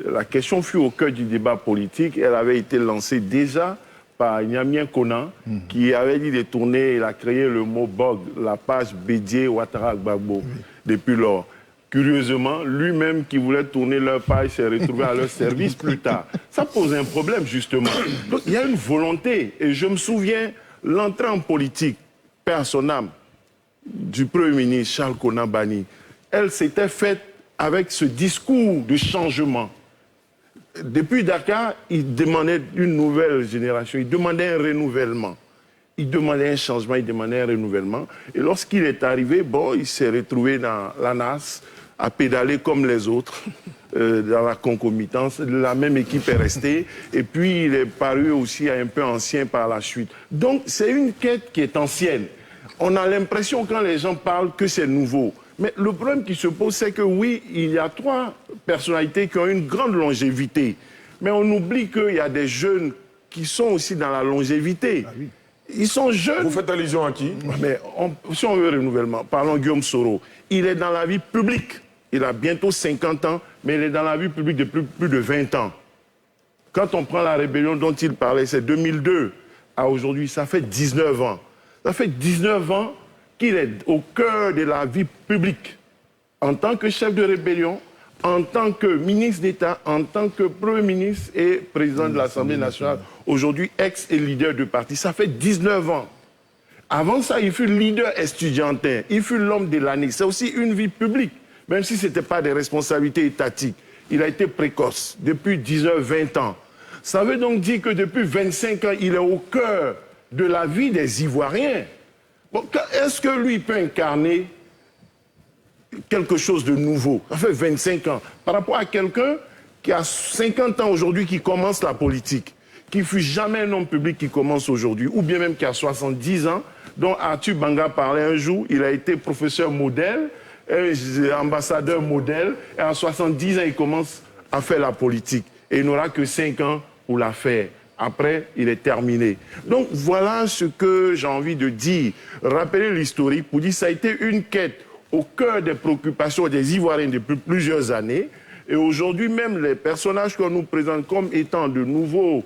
la question fut au cœur du débat politique. Elle avait été lancée déjà par Nyamien Kona, qui avait dit de tourner, il a créé le mot BOG, la page Bédié Ouattara Gbagbo, depuis lors. Curieusement, lui-même qui voulait tourner leur page s'est retrouvé à leur service plus tard. Ça pose un problème, justement. Donc, il y a une volonté. Et je me souviens, l'entrée en politique, paix à son âme, du Premier ministre Charles Konan Banny, elle s'était faite avec ce discours de changement. Depuis Dakar, il demandait une nouvelle génération, il demandait un renouvellement. Il demandait un changement, il demandait un renouvellement. Et lorsqu'il est arrivé, bon, il s'est retrouvé dans la NAS, à pédaler comme les autres, dans la concomitance. La même équipe est restée. Et puis, il est paru aussi un peu ancien par la suite. Donc, c'est une quête qui est ancienne. On a l'impression, quand les gens parlent, que c'est nouveau. Mais le problème qui se pose, c'est que oui, il y a 3 personnalités qui ont une grande longévité. Mais on oublie qu'il y a des jeunes qui sont aussi dans la longévité. Ah oui. Ils sont jeunes. Vous faites allusion à qui? Mais si on veut renouvellement, parlons Guillaume Soro. Il est dans la vie publique. Il a bientôt 50 ans, mais il est dans la vie publique depuis plus de 20 ans. Quand on prend la rébellion dont il parlait, c'est 2002 à aujourd'hui, ça fait 19 ans. Ça fait 19 ans qu'il est au cœur de la vie publique. En tant que chef de rébellion, en tant que ministre d'État, en tant que Premier ministre et président de l'Assemblée nationale, aujourd'hui ex et leader de parti. Ça fait 19 ans. Avant ça, il fut leader estudiantin, il fut l'homme de l'année. C'est aussi une vie publique, même si ce n'était pas des responsabilités étatiques. Il a été précoce depuis 19-20 ans. Ça veut donc dire que depuis 25 ans, il est au cœur de la vie des Ivoiriens. Bon, est-ce que lui peut incarner quelque chose de nouveau? Ça fait 25 ans. Par rapport à quelqu'un qui a 50 ans aujourd'hui, qui commence la politique, qui fut jamais un homme public qui commence aujourd'hui, ou bien même qui a 70 ans, dont Arthur Banga parlait un jour, il a été professeur modèle, ambassadeur modèle, et à 70 ans, il commence à faire la politique. Et il n'aura que 5 ans pour la faire. Après, il est terminé. Donc voilà ce que j'ai envie de dire. Rappeler l'historique pour dire que ça a été une quête au cœur des préoccupations des Ivoiriens depuis plusieurs années. Et aujourd'hui, même les personnages qu'on nous présente comme étant de nouveaux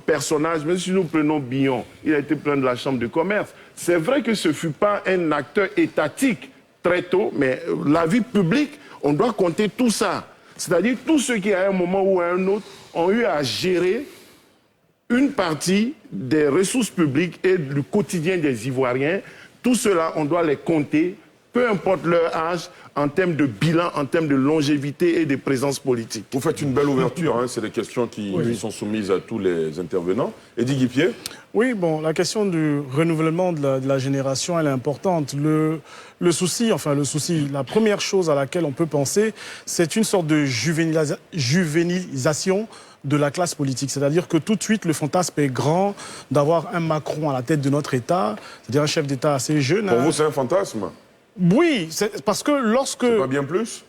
personnages, même si nous prenons Billon, il a été plein de la Chambre de commerce. C'est vrai que ce ne fut pas un acteur étatique très tôt, mais la vie publique, on doit compter tout ça. C'est-à-dire tous ceux qui, à un moment ou à un autre, ont eu à gérer une partie des ressources publiques et du quotidien des Ivoiriens. Tout cela, on doit les compter, peu importe leur âge, en termes de bilan, en termes de longévité et de présence politique. Vous faites une belle ouverture, hein, c'est des questions qui sont soumises à tous les intervenants. Eddy Guipier? Oui, bon, la question du renouvellement de la génération, elle est importante. Le souci, la première chose à laquelle on peut penser, c'est une sorte de juvénilisation de la classe politique. C'est-à-dire que tout de suite, le fantasme est grand d'avoir un Macron à la tête de notre État, c'est-à-dire un chef d'État assez jeune. Pour vous, c'est un fantasme? Oui, parce que lorsque... C'est pas bien plus?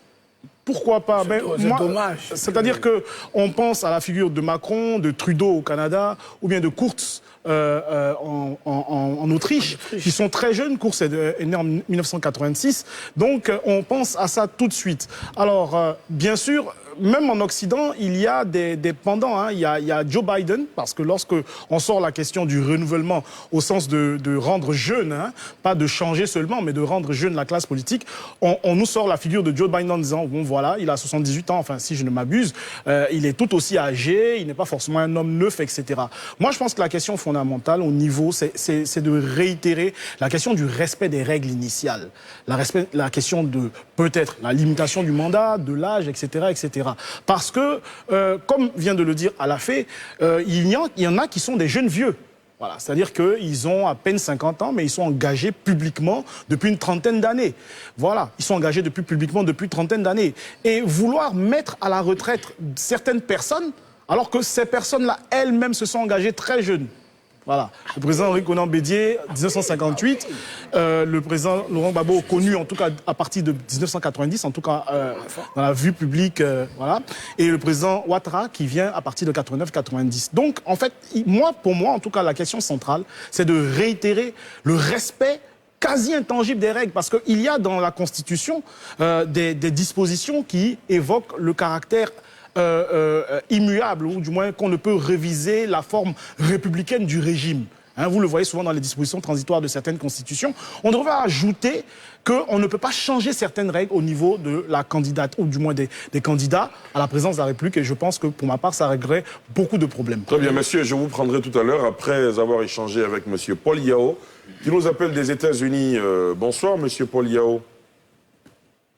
Pourquoi pas? C'est dommage. C'est-à-dire qu'on pense à la figure de Macron, de Trudeau au Canada, ou bien de Kurz en Autriche, qui sont très jeunes. Kurz est né en 1986. Donc, on pense à ça tout de suite. Alors, bien sûr, même en Occident, il y a des pendants. Hein. Il y a Joe Biden, parce que lorsque on sort la question du renouvellement au sens de rendre jeune, hein, pas de changer seulement, mais de rendre jeune la classe politique, on nous sort la figure de Joe Biden en disant, bon voilà, il a 78 ans, enfin si je ne m'abuse, il est tout aussi âgé, il n'est pas forcément un homme neuf, etc. Moi, je pense que la question fondamentale au niveau, c'est de réitérer la question du respect des règles initiales, la question de peut-être la limitation du mandat, de l'âge, etc., etc. Parce que, comme vient de le dire Alafé, il y en a qui sont des jeunes vieux. Voilà, c'est-à-dire qu'ils ont à peine 50 ans, mais ils sont engagés publiquement depuis une trentaine d'années. Voilà, ils sont engagés publiquement depuis une trentaine d'années. Et vouloir mettre à la retraite certaines personnes, alors que ces personnes-là, elles-mêmes, se sont engagées très jeunes. Voilà. Le président Henri Konan Bédié, 1958. Le président Laurent Gbagbo, connu en tout cas à partir de 1990, en tout cas dans la vue publique. Voilà. Et le président Ouattara qui vient à partir de 89-90. Donc, en fait, pour moi, en tout cas, la question centrale, c'est de réitérer le respect quasi intangible des règles, parce qu'il y a dans la Constitution des dispositions qui évoquent le caractère immuable, ou du moins qu'on ne peut réviser la forme républicaine du régime. Hein, vous le voyez souvent dans les dispositions transitoires de certaines constitutions. On devrait ajouter qu'on ne peut pas changer certaines règles au niveau de la candidate, ou du moins des candidats à la présidence de la République, et je pense que pour ma part, ça réglerait beaucoup de problèmes. Très bien, monsieur, je vous prendrai tout à l'heure, après avoir échangé avec monsieur Paul Yao, qui nous appelle des États-Unis. Bonsoir, monsieur Paul Yao.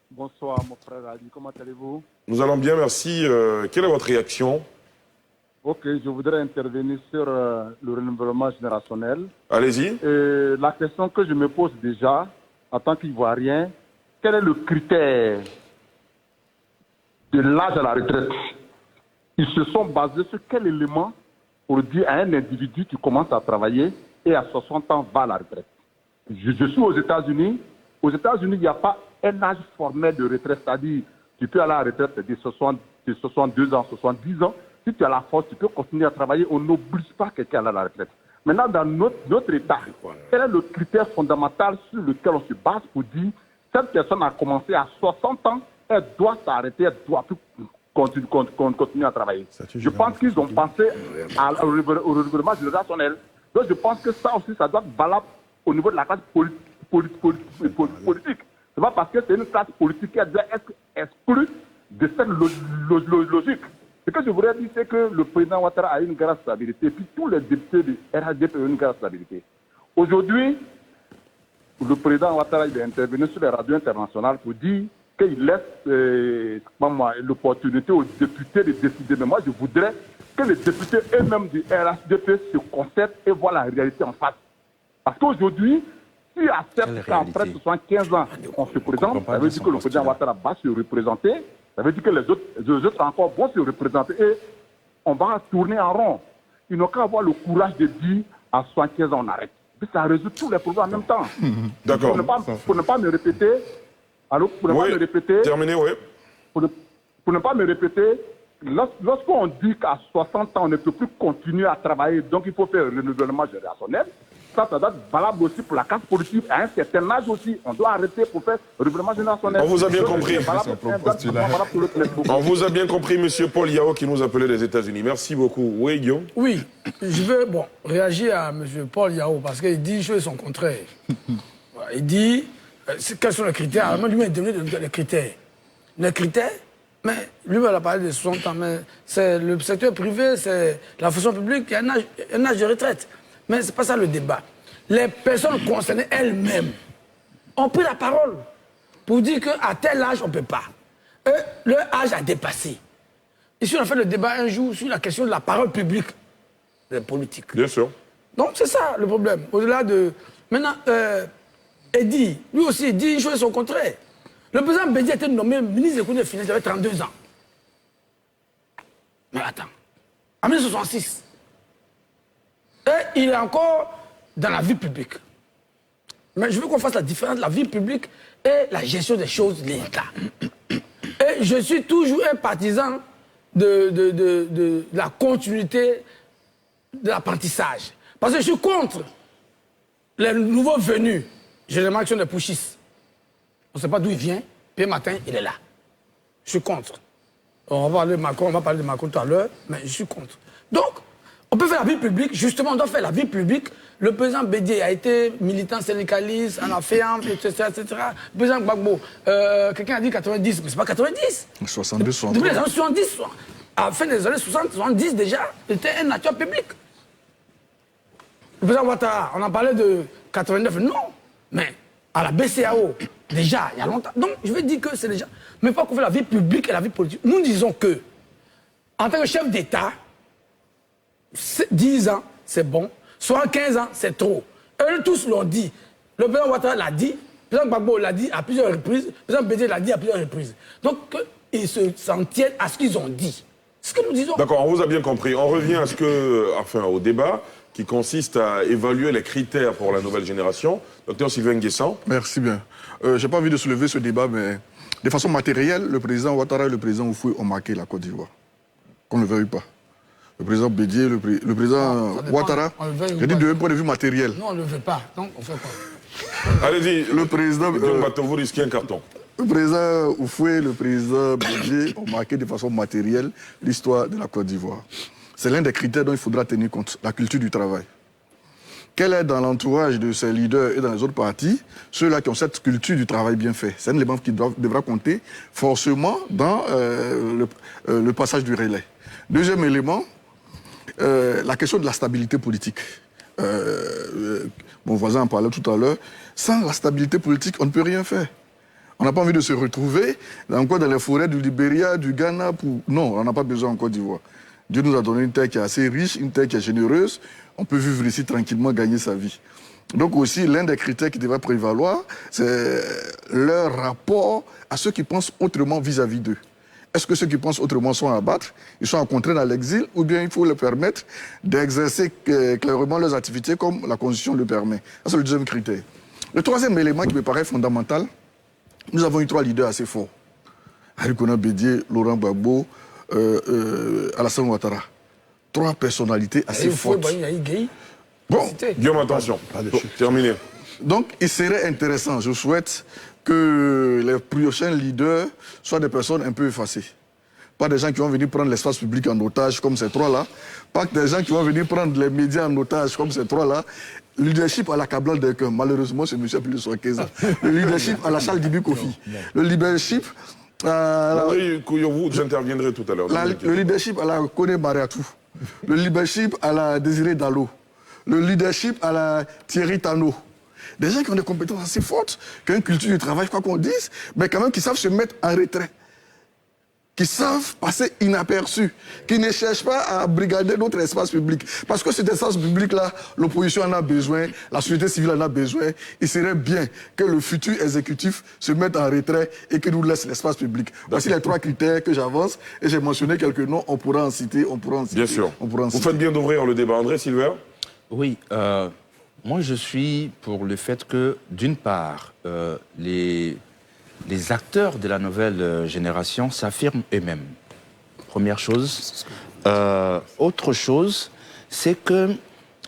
Bonsoir, mon frère Ali. Comment allez-vous? Nous allons bien, merci. Quelle est votre réaction? Ok, je voudrais intervenir sur le renouvellement générationnel. Allez-y. La question que je me pose déjà, en tant qu'Ivoirien, quel est le critère de l'âge à la retraite? Ils se sont basés sur quel élément pour dire à un individu qui commence à travailler et à 60 ans va à la retraite? Je suis aux États-Unis. Aux États-Unis, il n'y a pas un âge formel de retraite, c'est-à-dire tu peux aller à la retraite de 62 ans, 70 ans. Si tu as la force, tu peux continuer à travailler. On n'oblige pas quelqu'un à aller à la retraite. Maintenant, dans notre État, quel est le critère fondamental sur lequel on se base pour dire cette personne a commencé à 60 ans, elle doit s'arrêter, elle doit plus continuer à travailler. Je pense qu'ils ont pensé au renouvellement générationnel. Donc je pense que ça aussi, ça doit être valable au niveau de la classe politique. C'est pas parce que c'est une classe politique qui doit être exclue de cette logique. Ce que je voudrais dire, c'est que le président Ouattara a une grande stabilité, puis tous les députés du RHDP ont une grande stabilité. Aujourd'hui, le président Ouattara est intervenu sur les radios internationales pour dire qu'il laisse l'opportunité aux députés de décider. Mais moi, je voudrais que les députés eux-mêmes du RHDP se concertent et voient la réalité en face. Parce qu'aujourd'hui, si à 7 ans, après 75 ans, on se présente, ça veut dire que le président Ouattara va se représenter, ça veut dire que les autres encore vont se représenter et on va tourner en rond. Ils n'ont qu'à avoir le courage de dire à 75 ans on arrête. Puis ça résout tous les problèmes en même temps. D'accord. Pour ne pas me répéter, alors pour ne pas me répéter, terminé, oui. Pour ne pas me répéter, lorsqu'on dit qu'à 60 ans on ne peut plus continuer à travailler, donc il faut faire un renouvellement générationnel, ça doit être valable aussi pour la classe politique. À un certain âge aussi, on doit arrêter pour faire le renouvellement générationnel. On vous a bien compris. On vous a bien compris, monsieur Paul Yao, qui nous appelait des États-Unis. Merci beaucoup. Oui, Guillaume? Oui, je veux réagir à monsieur Paul Yao, parce qu'il dit des choses son contraire. Il dit, quels sont les critères? Alors, lui, il m'a donné les critères. Les critères, mais lui, il a parlé de 60 ans, mais c'est le secteur privé, c'est la fonction publique, il y a un âge de retraite. Mais ce n'est pas ça le débat. Les personnes concernées elles-mêmes ont pris la parole pour dire qu'à tel âge, on ne peut pas. Leur âge a dépassé. Ici, on a fait le débat un jour sur la question de la parole publique des politiques. Bien sûr. Donc, c'est ça le problème. Au-delà de... Maintenant, Eddy, lui aussi, il dit une chose et son contraire. Le président Bédié a été nommé ministre des Économies et des Finances, il avait 32 ans. Mais attends, en 1966, et il est encore dans la vie publique. Mais je veux qu'on fasse la différence entre la vie publique et la gestion des choses de l'État. Et je suis toujours un partisan de la continuité de l'apprentissage. Parce que je suis contre les nouveaux venus, généralement qui sont des pushistes. On ne sait pas d'où il vient, puis un matin, il est là. Je suis contre. On va parler de Macron tout à l'heure, mais je suis contre. Donc, on peut faire la vie publique, justement, on doit faire la vie publique. Le président Bédié a été militant syndicaliste, en affaires, etc., etc. Le président Gbagbo, quelqu'un a dit 90, mais c'est pas 90. 72, 63. Depuis les années 70, à la fin des années 60, 70 déjà, c'était un acteur public. Le président Ouattara, on en parlait de 89, non, mais à la BCAO, déjà, il y a longtemps. Donc, je veux dire que c'est déjà... Mais pas qu'on fait la vie publique et la vie politique. Nous disons que, en tant que chef d'État, 10 ans, c'est bon. 75 ans, c'est trop. Eux tous l'ont dit. Le président Ouattara l'a dit. Le président Gbagbo l'a dit à plusieurs reprises. Le président Bédié l'a dit à plusieurs reprises. Donc, ils s'en tiennent à ce qu'ils ont dit. C'est ce que nous disons. D'accord, on vous a bien compris. On revient au débat. qui consiste à évaluer les critères pour la nouvelle génération. Docteur Sylvain Nguessan. Merci bien. Je n'ai pas envie de soulever ce débat, mais de façon matérielle, le président Ouattara et le président Oufoué ont marqué la Côte d'Ivoire. Qu'on ne le veuille pas. Le président Bédié, le président Ouattara, je dis d'un point de vue matériel. Non, on ne le veut pas. Donc, on fait quoi? Allez-y, Le président... vous risquez un carton. Le président Oufoué et le président Bédié ont marqué de façon matérielle l'histoire de la Côte d'Ivoire. C'est l'un des critères dont il faudra tenir compte, la culture du travail. Quel est dans l'entourage de ces leaders et dans les autres partis, ceux-là qui ont cette culture du travail bien fait? C'est un élément qui devra compter forcément dans le passage du relais. Deuxième élément, la question de la stabilité politique. Mon voisin en parlait tout à l'heure. Sans la stabilité politique, on ne peut rien faire. On n'a pas envie de se retrouver encore dans les forêts du Libéria, du Ghana. Non, on n'a pas besoin en Côte d'Ivoire. Dieu nous a donné une terre qui est assez riche, une terre qui est généreuse. On peut vivre ici tranquillement, gagner sa vie. Donc aussi, l'un des critères qui devrait prévaloir, c'est leur rapport à ceux qui pensent autrement vis-à-vis d'eux. Est-ce que ceux qui pensent autrement sont à abattre, ils sont contraints dans l'exil, ou bien il faut leur permettre d'exercer clairement leurs activités comme la Constitution le permet? Ça, c'est le deuxième critère. Le troisième élément qui me paraît fondamental, nous avons eu 3 leaders assez forts. Harikona Bédié, Laurent Gbagbo, Alassane Ouattara. 3 personnalités assez fortes. Bon, Guillaume, attention. Terminé. Donc, il serait intéressant, je souhaite que les prochains leaders soient des personnes un peu effacées. Pas des gens qui vont venir prendre l'espace public en otage comme ces 3-là. Pas des gens qui vont venir prendre les médias en otage comme ces 3-là. Le leadership à la Cabral d'Equin, malheureusement, c'est M. Pili Soakeza. Le leadership à la Charles Dibu Kofi. Le leadership Oui, vous interviendrez tout à l'heure. Le leadership à la Kone Mariatou. Le leadership à la Désiré Dallot. Le leadership à la Thierry Tano. Des gens qui ont des compétences assez fortes, qui ont une culture du travail, quoi qu'on dise, mais quand même qui savent se mettre en retrait. Qui savent passer inaperçus, qui ne cherchent pas à brigader notre espace public. Parce que cet espace public-là, l'opposition en a besoin, la société civile en a besoin. Il serait bien que le futur exécutif se mette en retrait et que nous laisse l'espace public. Voici les 3 critères que j'avance et j'ai mentionné quelques noms, on pourra en citer, Bien sûr. Vous faites bien d'ouvrir le débat. André Silver? Oui, moi je suis pour le fait que, d'une part, les acteurs de la nouvelle génération s'affirment eux-mêmes. Première chose. Autre chose, c'est que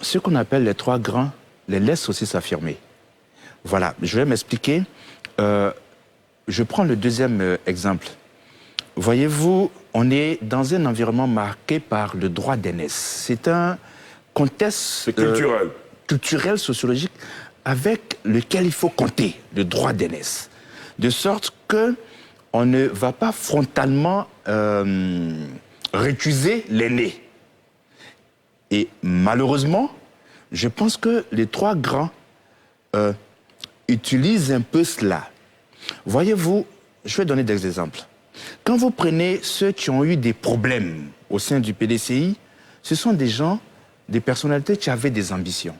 ce qu'on appelle les 3 grands les laissent aussi s'affirmer. Voilà, je vais m'expliquer. Je prends le deuxième exemple. Voyez-vous, on est dans un environnement marqué par le droit d'aînesse. C'est un contexte culturel, sociologique, avec lequel il faut compter, le droit d'aînesse. De sorte qu'on ne va pas frontalement récuser l'aîné. Et malheureusement, je pense que les 3 grands utilisent un peu cela. Voyez-vous, je vais donner des exemples. Quand vous prenez ceux qui ont eu des problèmes au sein du PDCI, ce sont des gens, des personnalités qui avaient des ambitions.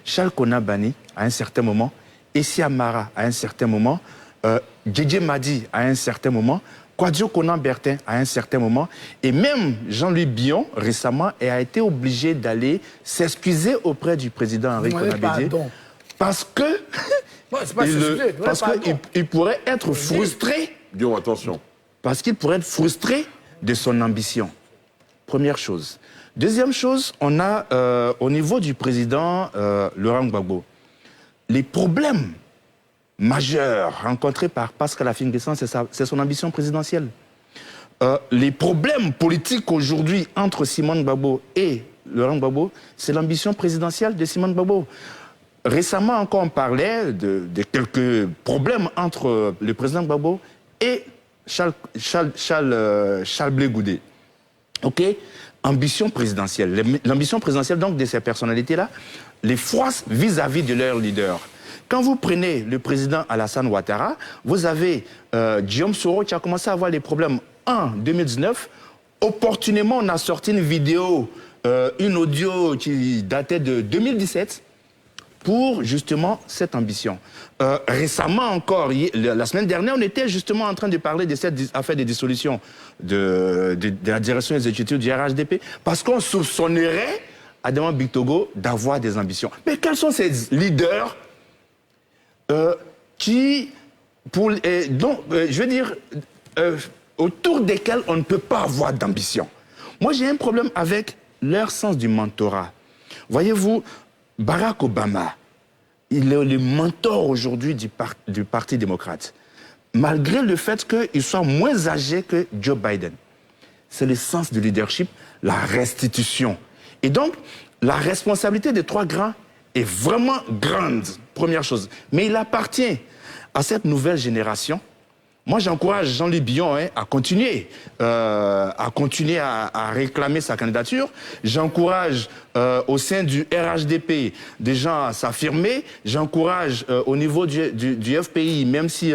Charles Konabani, à un certain moment, Essi Amara, à un certain moment, Djedje Madi, à un certain moment, Kouadio Konan Bertin, à un certain moment, et même Jean-Louis Billon, récemment, a été obligé d'aller s'excuser auprès du président Henri Konan Bédié, parce que il pourrait être frustré. Guillaume, attention. Parce qu'il pourrait être frustré de son ambition. Première chose. Deuxième chose, on a au niveau du président Laurent Gbagbo, les problèmes majeurs rencontrés par Pascal Affi-N'Guessan, c'est son ambition présidentielle. Les problèmes politiques aujourd'hui entre Simone Gbagbo et Laurent Gbagbo, c'est l'ambition présidentielle de Simone Gbagbo. Récemment encore, on parlait de quelques problèmes entre le président Gbagbo et Charles Blé Goudé. OK? Ambition présidentielle. L'ambition présidentielle donc de ces personnalités-là les froisse vis-à-vis de leur leader. Quand vous prenez le président Alassane Ouattara, vous avez Guillaume Soro qui a commencé à avoir des problèmes en 2019. Opportunément, on a sorti une vidéo, une audio qui datait de 2017 pour justement cette ambition. Récemment encore, la semaine dernière, on était justement en train de parler de cette affaire de dissolution de la direction exécutive du RHDP parce qu'on soupçonnerait Adama Bictogo d'avoir des ambitions. Mais quels sont ces leaders autour desquels on ne peut pas avoir d'ambition? Moi, j'ai un problème avec leur sens du mentorat. Voyez-vous, Barack Obama, il est le mentor aujourd'hui du Parti démocrate, malgré le fait qu'il soit moins âgé que Joe Biden. C'est le sens du leadership, la restitution. Et donc, la responsabilité des trois grands est vraiment grande, première chose. Mais il appartient à cette nouvelle génération. Moi, j'encourage Jean-Louis Billon à continuer à réclamer sa candidature. J'encourage au sein du RHDP des gens à s'affirmer. J'encourage au niveau du FPI, même si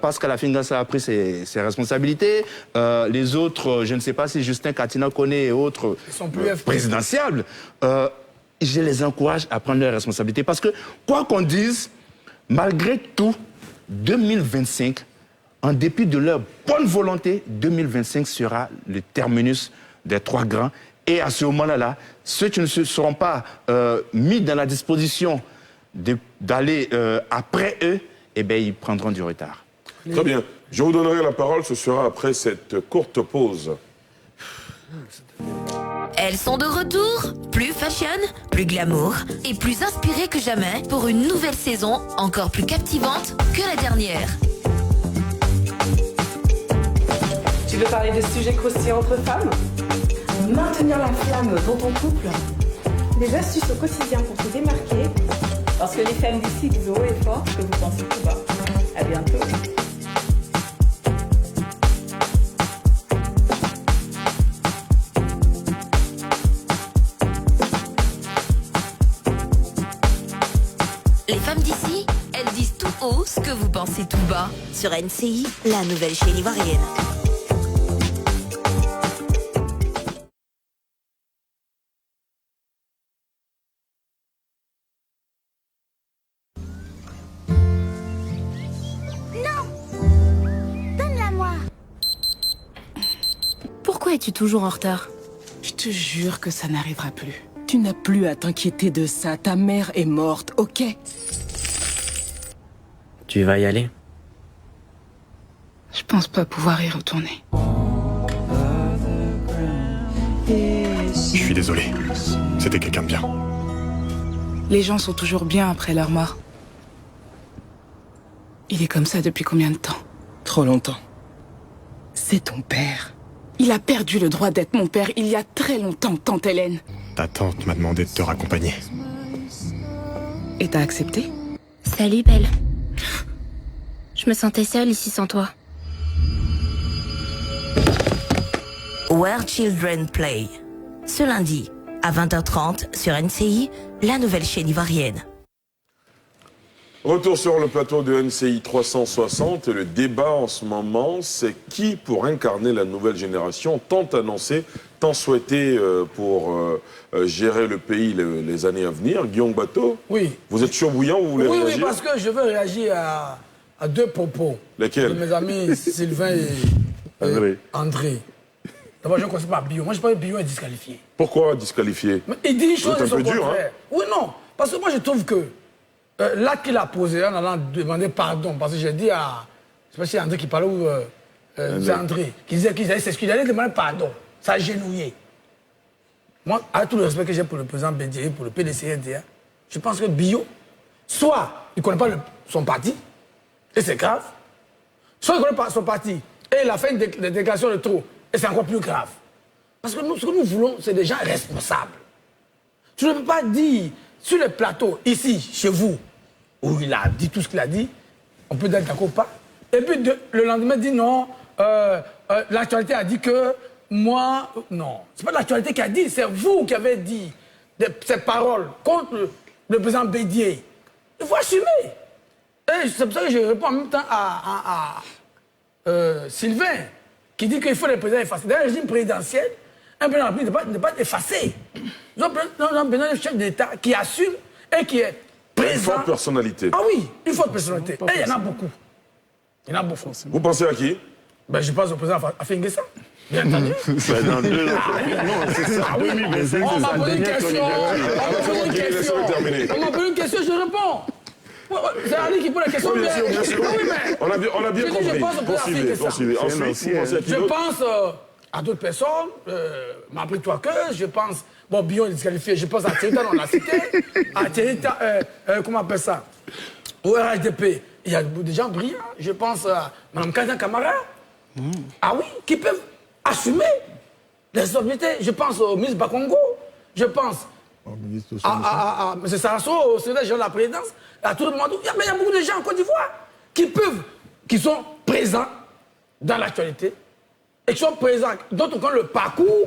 Pascal Afingasa a pris ses responsabilités, les autres, je ne sais pas si Justin Katina connaît et autres présidentiables, je les encourage à prendre leurs responsabilités. Parce que, quoi qu'on dise, malgré tout, 2025, en dépit de leur bonne volonté, 2025 sera le terminus des trois grands. Et à ce moment-là, ceux qui ne se seront pas mis dans la disposition d'aller après eux, eh bien, ils prendront du retard. Très bien. Je vous donnerai la parole, ce sera après cette courte pause. Elles sont de retour, plus fashion, plus glamour et plus inspirées que jamais pour une nouvelle saison encore plus captivante que la dernière. Tu veux parler de sujets croustillants entre femmes? Maintenir la flamme dans ton couple? Des astuces au quotidien pour te démarquer? Parce que les femmes d'ici disent haut et fort que vous pensez tout bas. À bientôt. Les femmes d'ici, elles disent tout haut ce que vous pensez tout bas. Sur NCI, la nouvelle chaîne ivoirienne. Pourquoi es-tu toujours en retard? Je te jure que ça n'arrivera plus. Tu n'as plus à t'inquiéter de ça. Ta mère est morte, ok? Tu vas y aller? Je pense pas pouvoir y retourner. Je suis désolé. C'était quelqu'un de bien. Les gens sont toujours bien après leur mort. Il est comme ça depuis combien de temps? Trop longtemps. C'est ton père. Il a perdu le droit d'être mon père il y a très longtemps, tante Hélène. Ta tante m'a demandé de te raccompagner. Et t'as accepté? Salut, Belle. Je me sentais seule ici sans toi. Where Children Play. Ce lundi, à 20h30 sur NCI, la nouvelle chaîne ivoirienne. Retour sur le plateau de NCI 360. Le débat en ce moment, c'est qui pour incarner la nouvelle génération, tant annoncée, tant souhaitée pour gérer le pays les années à venir. Guillaume Bateau, oui. Vous êtes surbouillant, vous voulez réagir? Oui, parce que je veux réagir à deux propos. Lesquels? De mes amis Sylvain et André. D'abord, je ne connais pas Billon. Moi, je pense que Billon est disqualifié. Pourquoi disqualifié? Mais il dit une chose c'est un peu dur, contraire. Hein? Oui, non. Parce que moi, je trouve que l'acte qu'il a posé en allant demander pardon, parce que j'ai dit à... Je ne sais pas si c'est André qui parlait ou... c'est André qui disait qu'il allait s'excuser, il allait demander pardon. Ça a genouillé. Moi, avec tout le respect que j'ai pour le président Bédié, pour le PDCNDA, je pense que Billon, soit il ne connaît pas son parti, et c'est grave, soit il ne connaît pas son parti, et il a fait une déclaration de trop, et c'est encore plus grave. Parce que nous, ce que nous voulons, c'est des gens responsables. Tu ne peux pas dire, sur le plateau, ici, chez vous, où il a dit tout ce qu'il a dit, on peut être d'accord ou pas, et puis le lendemain dit non, l'actualité a dit que moi... Non, c'est pas l'actualité qui a dit, c'est vous qui avez dit ces paroles contre le président Bédié. Il faut assumer. Et c'est pour ça que je réponds en même temps à Sylvain, qui dit qu'il faut les présidents effacés. Dans un régime présidentiel, un président ne pas être effacé. Nous avons besoin d'un chef d'État qui assume et qui est présent. Une forte personnalité. Ah oui, une forte personnalité. Et il y en a beaucoup. Il y en a beaucoup. Vous pensez à qui? Ben, je pense au président Afingessa. Bien entendu. Dans 2 ans. Non, c'est ça. 2025, On c'est m'a sa posé une dernière question. candidature. On m'a posé une question, je réponds. C'est Ali qui pose la question. Bien sûr, bien sûr. Oui, mais... On a bien Je dis, compris. je pense au président africain, ça. Poursuivez. Ensuite, vous pensez à qui Je d'autre? pense à d'autres personnes, Mabry Touaqueux, je pense, bon, Bion est disqualifié, je pense à Thierry Talon, on l'a cité, à Thierry, comment on appelle ça, au RHDP, il y a des gens brillants, je pense à Mme Kazan Camara, ah oui, qui peuvent assumer les responsabilités, je pense au ministre Bakongo, je pense à M. Sarasso, au secrétaire général de la présidence, à tout le monde, il y a beaucoup de gens en Côte d'Ivoire qui sont présents dans l'actualité, et qui sont présents, d'autres qui ont le parcours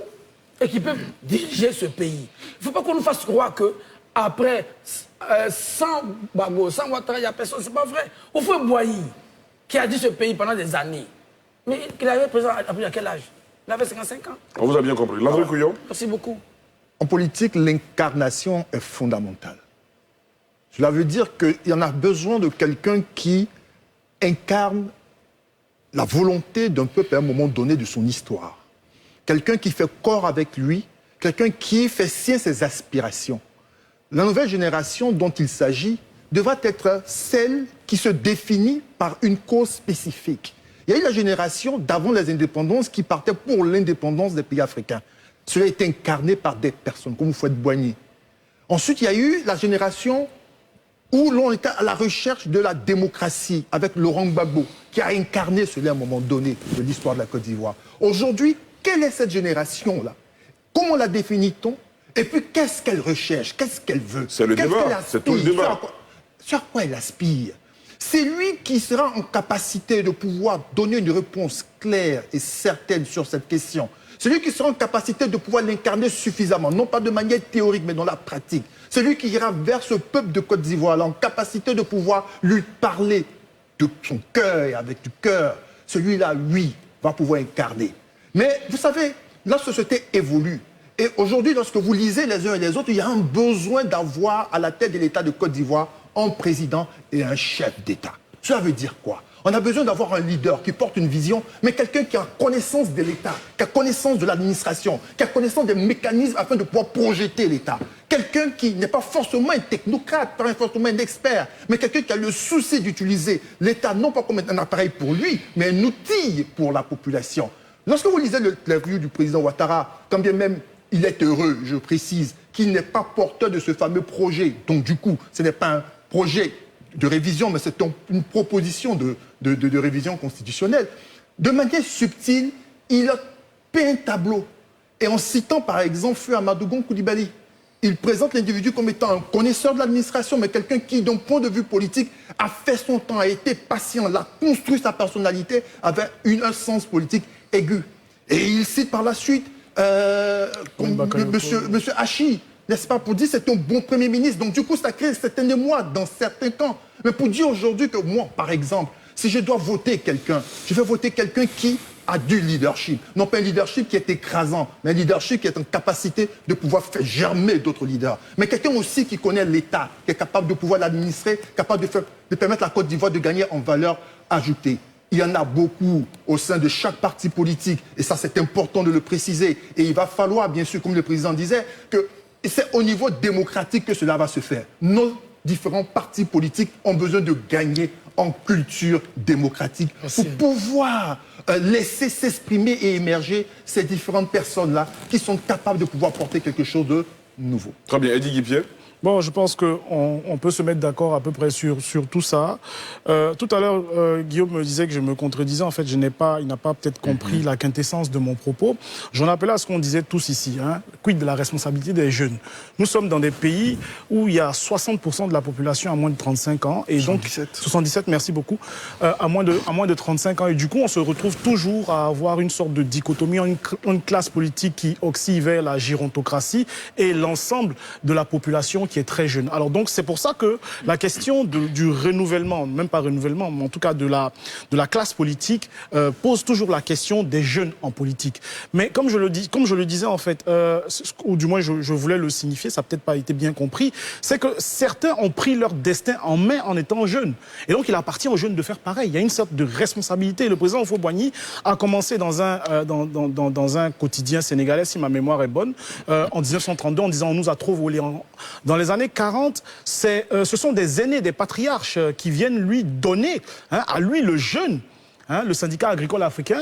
et qui peuvent diriger ce pays. Il ne faut pas qu'on nous fasse croire qu'après 100 Gbagbo, 100 Ouattara, il n'y a personne, c'est pas vrai. Houphouët Boigny, qui a dit ce pays pendant des années, mais il avait présent à quel âge? Il avait 55 ans. On vous a bien compris. Landry Couillon. Merci beaucoup. En politique, l'incarnation est fondamentale. Cela veut dire qu'il y en a besoin de quelqu'un qui incarne la volonté d'un peuple à un moment donné de son histoire. Quelqu'un qui fait corps avec lui, quelqu'un qui fait sien ses aspirations. La nouvelle génération dont il s'agit devra être celle qui se définit par une cause spécifique. Il y a eu la génération d'avant les indépendances qui partait pour l'indépendance des pays africains. Cela a été incarné par des personnes comme Houphouët Boigny. Ensuite, il y a eu la génération où l'on était à la recherche de la démocratie avec Laurent Gbagbo, qui a incarné cela à un moment donné de l'histoire de la Côte d'Ivoire. Aujourd'hui, quelle est cette génération-là? Comment la définit-on? Et puis, qu'est-ce qu'elle recherche? Qu'est-ce qu'elle veut? C'est le débat, c'est tout le débat. Sur quoi elle aspire? C'est lui qui sera en capacité de pouvoir donner une réponse claire et certaine sur cette question. C'est lui qui sera en capacité de pouvoir l'incarner suffisamment, non pas de manière théorique, mais dans la pratique. C'est lui qui ira vers ce peuple de Côte d'Ivoire, en capacité de pouvoir lui parler de son cœur et avec du cœur. Celui-là, lui, va pouvoir incarner. Mais vous savez, la société évolue. Et aujourd'hui, lorsque vous lisez les uns et les autres, il y a un besoin d'avoir à la tête de l'État de Côte d'Ivoire un président et un chef d'État. Cela veut dire quoi? On a besoin d'avoir un leader qui porte une vision, mais quelqu'un qui a connaissance de l'État, qui a connaissance de l'administration, qui a connaissance des mécanismes afin de pouvoir projeter l'État. Quelqu'un qui n'est pas forcément un technocrate, pas forcément un expert, mais quelqu'un qui a le souci d'utiliser l'État non pas comme un appareil pour lui, mais un outil pour la population. Lorsque vous lisez l'interview du président Ouattara, quand bien même il est heureux, je précise, qu'il n'est pas porteur de ce fameux projet, donc du coup, ce n'est pas un projet de révision, mais c'est une proposition de révision constitutionnelle. De manière subtile, il a peint un tableau. Et en citant par exemple Feu Amadougon Koulibaly, il présente l'individu comme étant un connaisseur de l'administration, mais quelqu'un qui, d'un point de vue politique, a fait son temps, a été patient, a construit sa personnalité avec un sens politique aigu. Et il cite par la suite Monsieur Hachi, n'est-ce pas, pour dire que c'est un bon Premier ministre. Donc du coup, ça crée certains émois dans certains camps. Mais pour dire aujourd'hui que moi, par exemple, si je dois voter quelqu'un, je vais voter quelqu'un qui a du leadership. Non pas un leadership qui est écrasant, mais un leadership qui est en capacité de pouvoir faire germer d'autres leaders. Mais quelqu'un aussi qui connaît l'État, qui est capable de pouvoir l'administrer, capable de permettre à la Côte d'Ivoire de gagner en valeur ajoutée. Il y en a beaucoup au sein de chaque parti politique, et ça c'est important de le préciser. Et il va falloir, bien sûr, comme le président disait, que c'est au niveau démocratique que cela va se faire. Nos différents partis politiques ont besoin de gagner en culture démocratique pour pouvoir laisser s'exprimer et émerger ces différentes personnes-là qui sont capables de pouvoir porter quelque chose de nouveau. Très bien. Eddy Guipier. Bon, je pense qu'on peut se mettre d'accord à peu près sur tout ça. Tout à l'heure, Guillaume me disait que je me contredisais. En fait, il n'a pas peut-être compris la quintessence de mon propos. J'en appelle à ce qu'on disait tous ici. Quid de la responsabilité des jeunes? Nous sommes dans des pays où il y a 60% de la population à moins de 35 ans. Et 77. Donc, 77, merci beaucoup. À moins de 35 ans. Et du coup, on se retrouve toujours à avoir une sorte de dichotomie, une classe politique qui oscille vers la gérontocratie et l'ensemble de la population qui est très jeune. Alors donc c'est pour ça que la question du renouvellement, même pas renouvellement, mais en tout cas de la classe politique, pose toujours la question des jeunes en politique. Mais comme je le disais en fait, ou du moins je voulais le signifier, ça n'a peut-être pas été bien compris, c'est que certains ont pris leur destin en main en étant jeunes. Et donc il appartient aux jeunes de faire pareil. Il y a une sorte de responsabilité. Le président Houphouët-Boigny a commencé dans un quotidien sénégalais, si ma mémoire est bonne, en 1932, en disant on nous a trop volé. Dans les années 40, ce sont des aînés, des patriarches qui viennent lui donner, à lui le jeune, le syndicat agricole africain.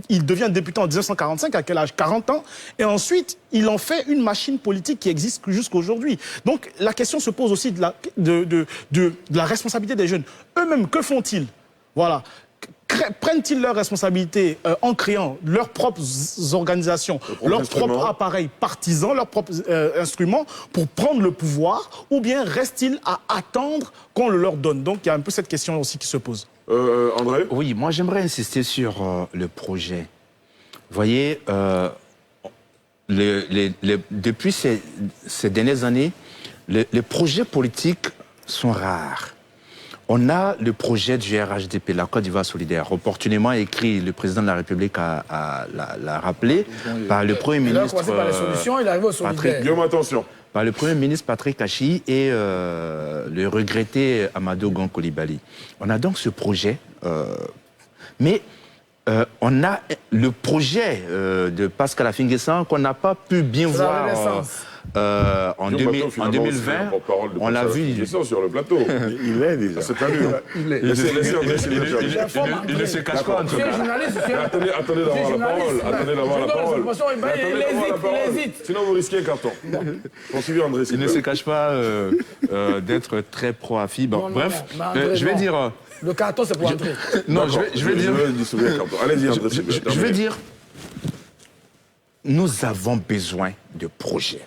Il devient député en 1945, à quel âge? 40 ans. Et ensuite, il en fait une machine politique qui existe jusqu'à aujourd'hui. Donc la question se pose aussi de la responsabilité des jeunes. Eux-mêmes, que font-ils? Voilà. Prennent-ils leurs responsabilités en créant leurs propres organisations, leurs propres appareils partisans, leurs propres instruments pour prendre le pouvoir, ou bien restent-ils à attendre qu'on le leur donne? Donc il y a un peu cette question aussi qui se pose. André? Oui, moi j'aimerais insister sur le projet. Vous voyez, depuis ces dernières années, les projets politiques sont rares. On a le projet du RHDP, la Côte d'Ivoire solidaire, opportunément écrit, le président de la République l'a rappelé, par le Premier ministre par le Premier ministre Patrick Achi et le regretté Amadou Gon Coulibaly. On a donc ce projet, mais on a le projet de Pascal Affi-N'Guessan qu'on n'a pas pu bien voir. En 2020, on l'a vu. Il est sur le plateau. Il est déjà. C'est pas lui. Il ne se cache pas en tout cas. Attendez d'avoir la parole. Il hésite. Sinon vous risquez un carton. Poursuivez André. Il ne se cache pas d'être très pro-Affi. Bon, bref, je vais dire. Le carton c'est pour André. Non, je vais dire. Allez-y André. Je vais dire. Nous avons besoin de projets.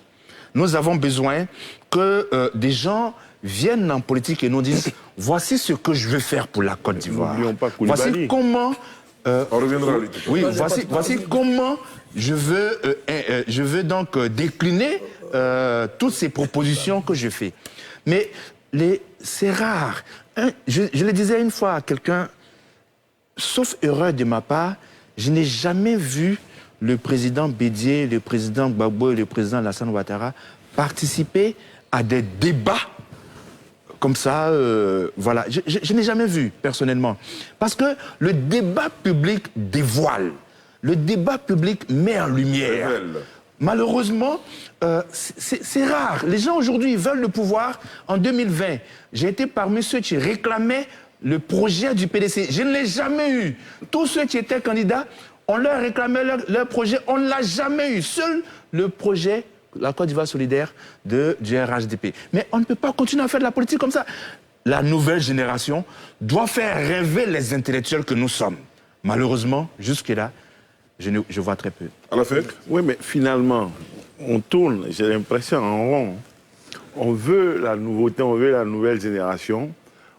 Nous avons besoin que des gens viennent en politique et nous disent « Voici ce que je veux faire pour la Côte d'Ivoire. Voici comment... On reviendra. Oui, voici comment je veux donc décliner toutes ces propositions que je fais. Mais c'est rare. Je le disais une fois à quelqu'un, sauf erreur de ma part, je n'ai jamais vu le président Bédié, le président Gbagbo et le président Alassane Ouattara participer à des débats comme ça. Voilà, je n'ai jamais vu personnellement. Parce que le débat public dévoile, le débat public met en lumière. Malheureusement, c'est rare. Les gens aujourd'hui veulent le pouvoir. En 2020, j'ai été parmi ceux qui réclamaient le projet du PDC. Je ne l'ai jamais eu. Tous ceux qui étaient candidats, on leur réclamait leur projet, on ne l'a jamais eu. Seul le projet, la Côte d'Ivoire solidaire du RHDP. Mais on ne peut pas continuer à faire de la politique comme ça. La nouvelle génération doit faire rêver les intellectuels que nous sommes. Malheureusement, jusque-là, je vois très peu. À la fin? Oui, mais finalement, on tourne, j'ai l'impression, en rond. On veut la nouveauté, on veut la nouvelle génération.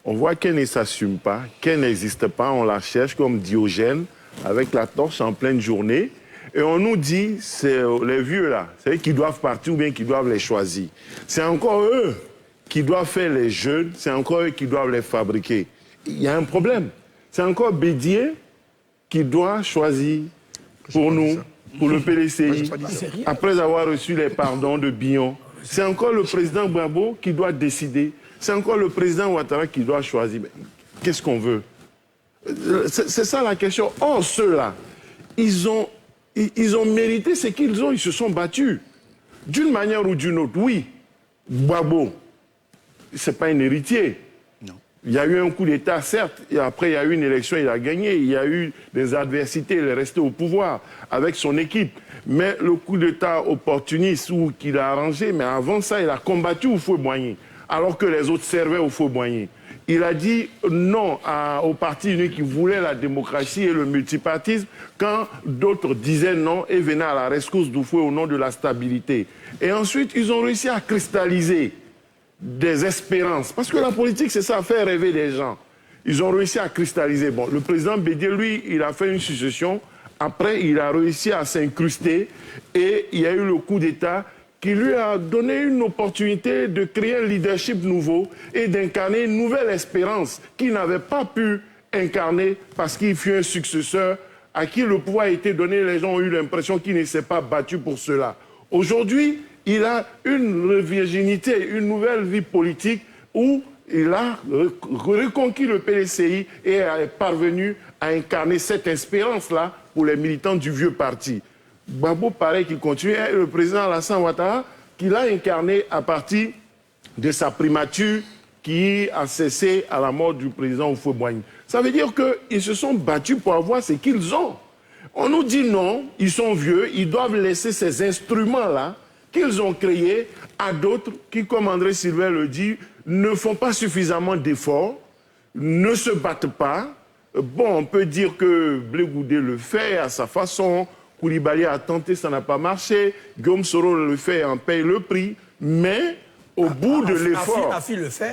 On voit qu'elle ne s'assume pas, qu'elle n'existe pas, on la cherche comme Diogène, avec la torche en pleine journée, et on nous dit, c'est les vieux là, c'est eux qui doivent partir ou bien qui doivent les choisir. C'est encore eux qui doivent faire les jeunes, c'est encore eux qui doivent les fabriquer. Il y a un problème. C'est encore Bédié qui doit choisir pour nous, pour le PDCI, après avoir reçu les pardons de Bion. C'est encore le président Gbagbo qui doit décider. C'est encore le président Ouattara qui doit choisir. Qu'est-ce qu'on veut? C'est ça la question. Or, ceux-là, ils ont mérité ce qu'ils ont, ils se sont battus. D'une manière ou d'une autre, oui. Gbagbo, ce n'est pas un héritier. Non. Il y a eu un coup d'État, certes, et après il y a eu une élection, il a gagné. Il y a eu des adversités, il est resté au pouvoir avec son équipe. Mais le coup d'État opportuniste ou qu'il a arrangé, mais avant ça, il a combattu Houphouët-Boigny, alors que les autres servaient Houphouët-Boigny. Il a dit non au parti uni qui voulait la démocratie et le multipartisme quand d'autres disaient non et venaient à la rescousse d'Houphouët au nom de la stabilité. Et ensuite, ils ont réussi à cristalliser des espérances. Parce que la politique, c'est ça, faire rêver les gens. Ils ont réussi à cristalliser. Bon, le président Bédié, lui, il a fait une succession. Après, il a réussi à s'incruster et il y a eu le coup d'État qui lui a donné une opportunité de créer un leadership nouveau et d'incarner une nouvelle espérance qu'il n'avait pas pu incarner parce qu'il fut un successeur à qui le pouvoir a été donné. Les gens ont eu l'impression qu'il ne s'est pas battu pour cela. Aujourd'hui, il a une virginité, une nouvelle vie politique où il a reconquis le PDCI et est parvenu à incarner cette espérance-là pour les militants du vieux parti. Gbagbo, pareil, qui continue, et le président Alassane Ouattara, qu'il a incarné à partir de sa primature qui a cessé à la mort du président Houphouët-Boigny. Ça veut dire qu'ils se sont battus pour avoir ce qu'ils ont. On nous dit non, ils sont vieux, ils doivent laisser ces instruments-là qu'ils ont créés à d'autres qui, comme André Sylvain le dit, ne font pas suffisamment d'efforts, ne se battent pas. Bon, on peut dire que Blé Goudé le fait à sa façon, Koulibaly a tenté, ça n'a pas marché, Guillaume Soro le fait et en paye le prix, mais au bout de l'effort,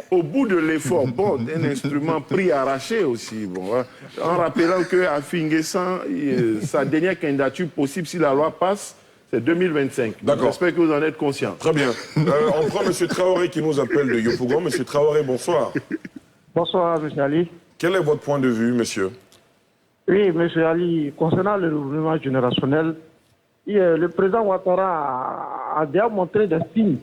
au bout de l'effort, bon, un instrument pris arraché aussi, bon, hein, en rappelant que Afi N'Guessan, sa dernière candidature possible si la loi passe, c'est 2025. J'espère que vous en êtes conscient. Très bien. On prend M. Traoré qui nous appelle de Yopougon. M. Traoré, bonsoir. Bonsoir, M. Ali. Quel est votre point de vue, monsieur? Oui, M. Ali, concernant le renouvellement générationnel, le président Ouattara a déjà montré des signes,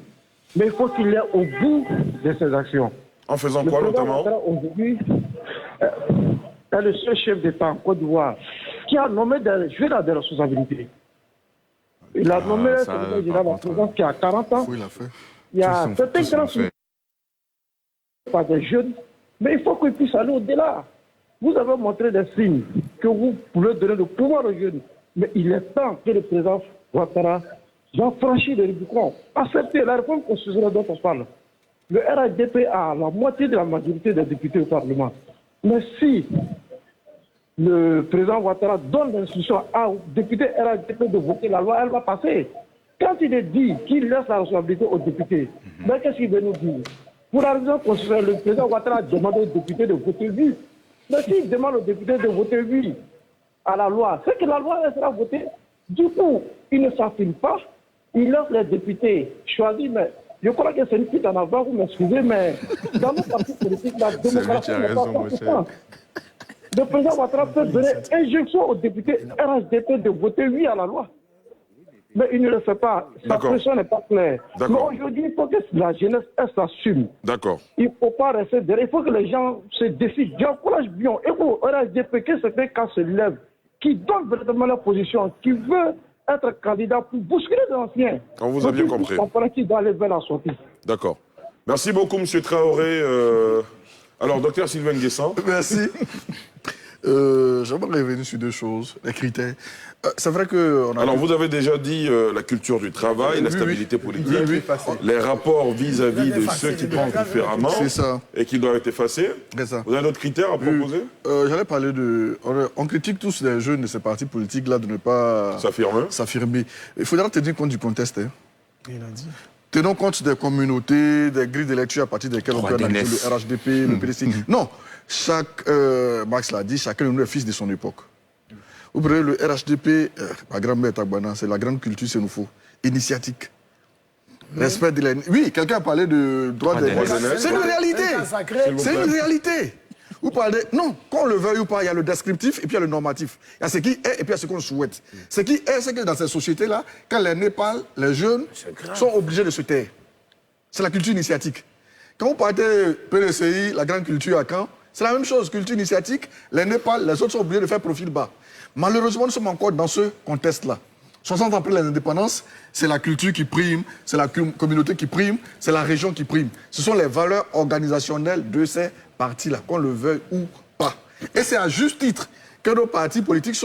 mais il faut qu'il aille au bout de ses actions. En faisant quoi, notamment? Aujourd'hui, est le seul chef d'État en Côte d'Ivoire qui a nommé des jeunes des responsabilités. Il a nommé le secrétaire général de la présidence qui a 40 ans. Il y a certains grands par des jeunes, mais il faut qu'il puisse aller au-delà. Vous avez montré des signes que vous pouvez donner le pouvoir aux jeunes, mais il est temps que le président Ouattara franchisse le Rubicon, accepter la réforme constitutionnelle dont on parle. Le RHDP a la moitié de la majorité des députés au Parlement. Mais si le président Ouattara donne l'instruction au député RHDP de voter la loi, elle va passer. Quand il est dit qu'il laisse la responsabilité aux députés, mais qu'est-ce qu'il veut nous dire? Pour la raison constitutionnelle, le président Ouattara a demandé aux députés de voter oui. Mais s'il demande aux députés de voter oui à la loi, c'est que la loi sera votée. Du coup, il ne s'affirme pas, il laisse les députés choisir, mais je crois que c'est une petite en avant, vous m'excusez, mais dans nos partis politiques, la démocratie n'est pas parfaite. Le président Ouattara peut donner injonction aux députés RHDP de voter oui à la loi. Mais il ne le fait pas. Sa pression n'est pas claire. Mais aujourd'hui, il faut que la jeunesse s'assume. D'accord. Il ne faut pas rester derrière. Il faut que les gens se décident. J'encourage bien. Et au RHDP, que c'est un cas se lève, qui donne véritablement la position, qui veut être candidat pour bousculer les anciens. On vous a bien compris. Qui doit aller vers la sortie. D'accord. Merci beaucoup, M. Traoré. Alors, Dr Sylvain N'Guessan. Merci. J'aimerais revenir sur deux choses, les critères. C'est vrai que... Alors, vous avez déjà dit la culture du travail, la stabilité politique, les rapports vis-à-vis de ceux qui pensent différemment et qui doivent être effacés. Vous avez d'autres critères à proposer? J'allais parler de... On critique tous les jeunes de ces partis politiques-là de ne pas s'affirmer. Il faudra tenir compte du contexte. Hein. Il a dit. Tenons compte des communautés, des grilles de lecture à partir desquelles on peut analyser le RHDP, le PDC. Non, Max l'a dit, chacun de nous est fils de son époque. Vous prenez le RHDP, ma grand-mère Tagbana, c'est la grande culture, c'est nous faut, initiatique. Respect de l'aîné. Oui, quelqu'un a parlé de droit des aînés. C'est une réalité. C'est une réalité. Vous parlez, non, qu'on le veuille ou pas, il y a le descriptif et puis il y a le normatif. Il y a ce qui est et puis il y a ce qu'on souhaite. Ce qui est, c'est que dans ces sociétés-là, quand l'aîné parle, les jeunes sont obligés de se taire. C'est la culture initiatique. Quand vous partez PDCI, la grande culture à Caen, c'est la même chose, culture initiatique, l'aîné parle, les autres sont obligés de faire profil bas. Malheureusement, nous sommes encore dans ce contexte-là. 60 ans après l'indépendance, c'est la culture qui prime, c'est la communauté qui prime, c'est la région qui prime. Ce sont les valeurs organisationnelles de ces partis-là, qu'on le veuille ou pas. Et c'est à juste titre que nos partis politiques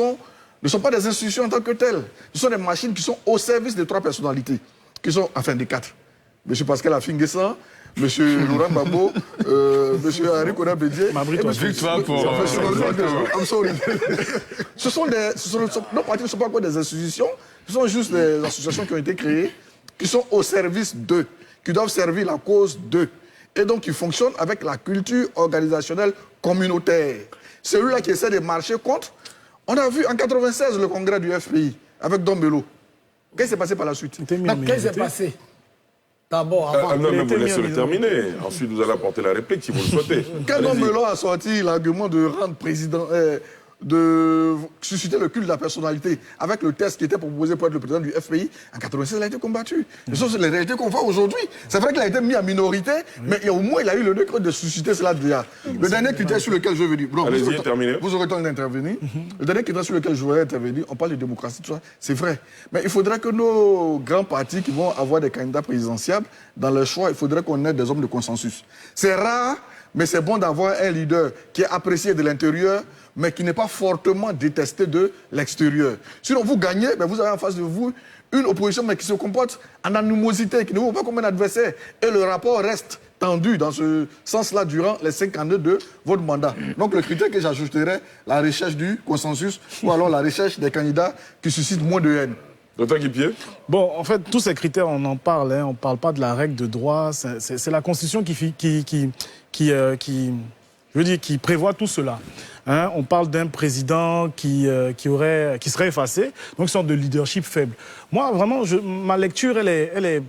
ne sont pas des institutions en tant que telles. Ce sont des machines qui sont au service de trois personnalités, qui sont, enfin des quatre. M. Pascal Afi N'Guessan, M. Laurent Gbagbo, M. Henri Konan Bédié. Nos partis ne sont pas encore des institutions, ce sont juste des associations qui ont été créées, qui sont au service d'eux, qui doivent servir la cause d'eux. Et donc, qui fonctionnent avec la culture organisationnelle communautaire. Celui-là qui essaie de marcher contre, on a vu en 1996 le congrès du FPI avec Dombello. Qu'est-ce qui s'est passé par la suite? Qu'est-ce qui s'est passé? D'abord, avant. Non, mais vous laissez le terminer. Ensuite, vous allez apporter la réplique si vous le souhaitez. Quel homme Melon a sorti l'argument de rendre président, de susciter le culte de la personnalité avec le test qui était proposé pour être le président du FPI. En 1996, il a été combattu. Ce sont les réalités qu'on voit aujourd'hui. C'est vrai qu'il a été mis en minorité, mais au moins, il a eu le décret de susciter cela déjà. Le dernier critère sur lequel je veux dire... Allez-y, terminez. Vous aurez le temps d'intervenir. Le dernier critère sur lequel je voudrais intervenir, on parle de démocratie, tout ça, c'est vrai. Mais il faudrait que nos grands partis qui vont avoir des candidats présidentiables, dans leur choix, il faudrait qu'on ait des hommes de consensus. C'est rare, mais c'est bon d'avoir un leader qui est apprécié de l'intérieur, mais qui n'est pas fortement détesté de l'extérieur. Sinon, vous gagnez, mais vous avez en face de vous une opposition mais qui se comporte en animosité, qui ne vous voit pas comme un adversaire. Et le rapport reste tendu dans ce sens-là durant les 5 années de votre mandat. Donc, le critère que j'ajouterais, la recherche du consensus ou alors la recherche des candidats qui suscitent moins de haine. Docteur Guipier. Bon, en fait, tous ces critères, on en parle. On ne parle pas de la règle de droit. C'est la Constitution qui prévoit tout cela. On parle d'un président qui serait effacé, donc une sorte de leadership faible. Moi, vraiment, ma lecture, elle est,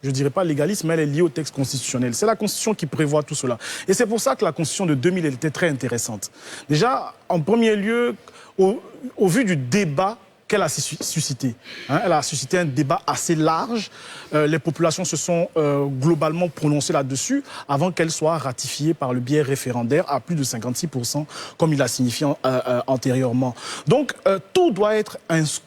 je ne dirais pas légaliste, mais elle est liée au texte constitutionnel. C'est la Constitution qui prévoit tout cela. Et c'est pour ça que la Constitution de 2000 elle était très intéressante. Déjà, en premier lieu, au vu du débat qu'elle a suscité. Elle a suscité un débat assez large. Les populations se sont globalement prononcées là-dessus avant qu'elle soit ratifiée par le biais référendaire à plus de 56%, comme il a signifié antérieurement. Donc, tout doit être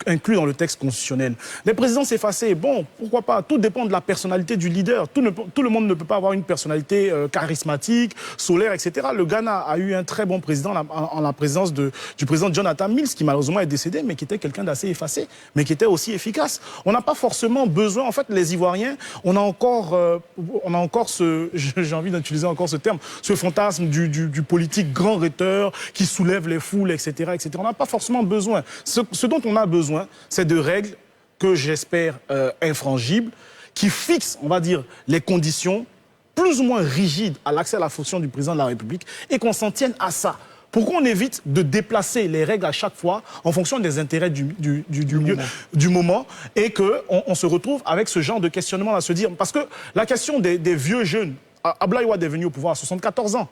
inclus dans le texte constitutionnel. Les présidents s'effacer, bon, pourquoi pas? Tout dépend de la personnalité du leader. Tout le monde ne peut pas avoir une personnalité charismatique, solaire, etc. Le Ghana a eu un très bon président en la présence du président Jonathan Mills, qui malheureusement est décédé, mais qui était quelqu'un assez effacé, mais qui était aussi efficace. On n'a pas forcément besoin, en fait, les Ivoiriens, on a encore j'ai envie d'utiliser encore ce terme, ce fantasme du politique grand rhéteur qui soulève les foules, etc., etc. On n'a pas forcément besoin. Ce dont on a besoin, c'est de règles que j'espère infrangibles, qui fixent, on va dire, les conditions plus ou moins rigides à l'accès à la fonction du président de la République et qu'on s'en tienne à ça. Pourquoi on évite de déplacer les règles à chaque fois en fonction des intérêts du moment et qu'on se retrouve avec ce genre de questionnement à se dire... Parce que la question des vieux jeunes, Abdoulaye Wade est venu au pouvoir à 74 ans,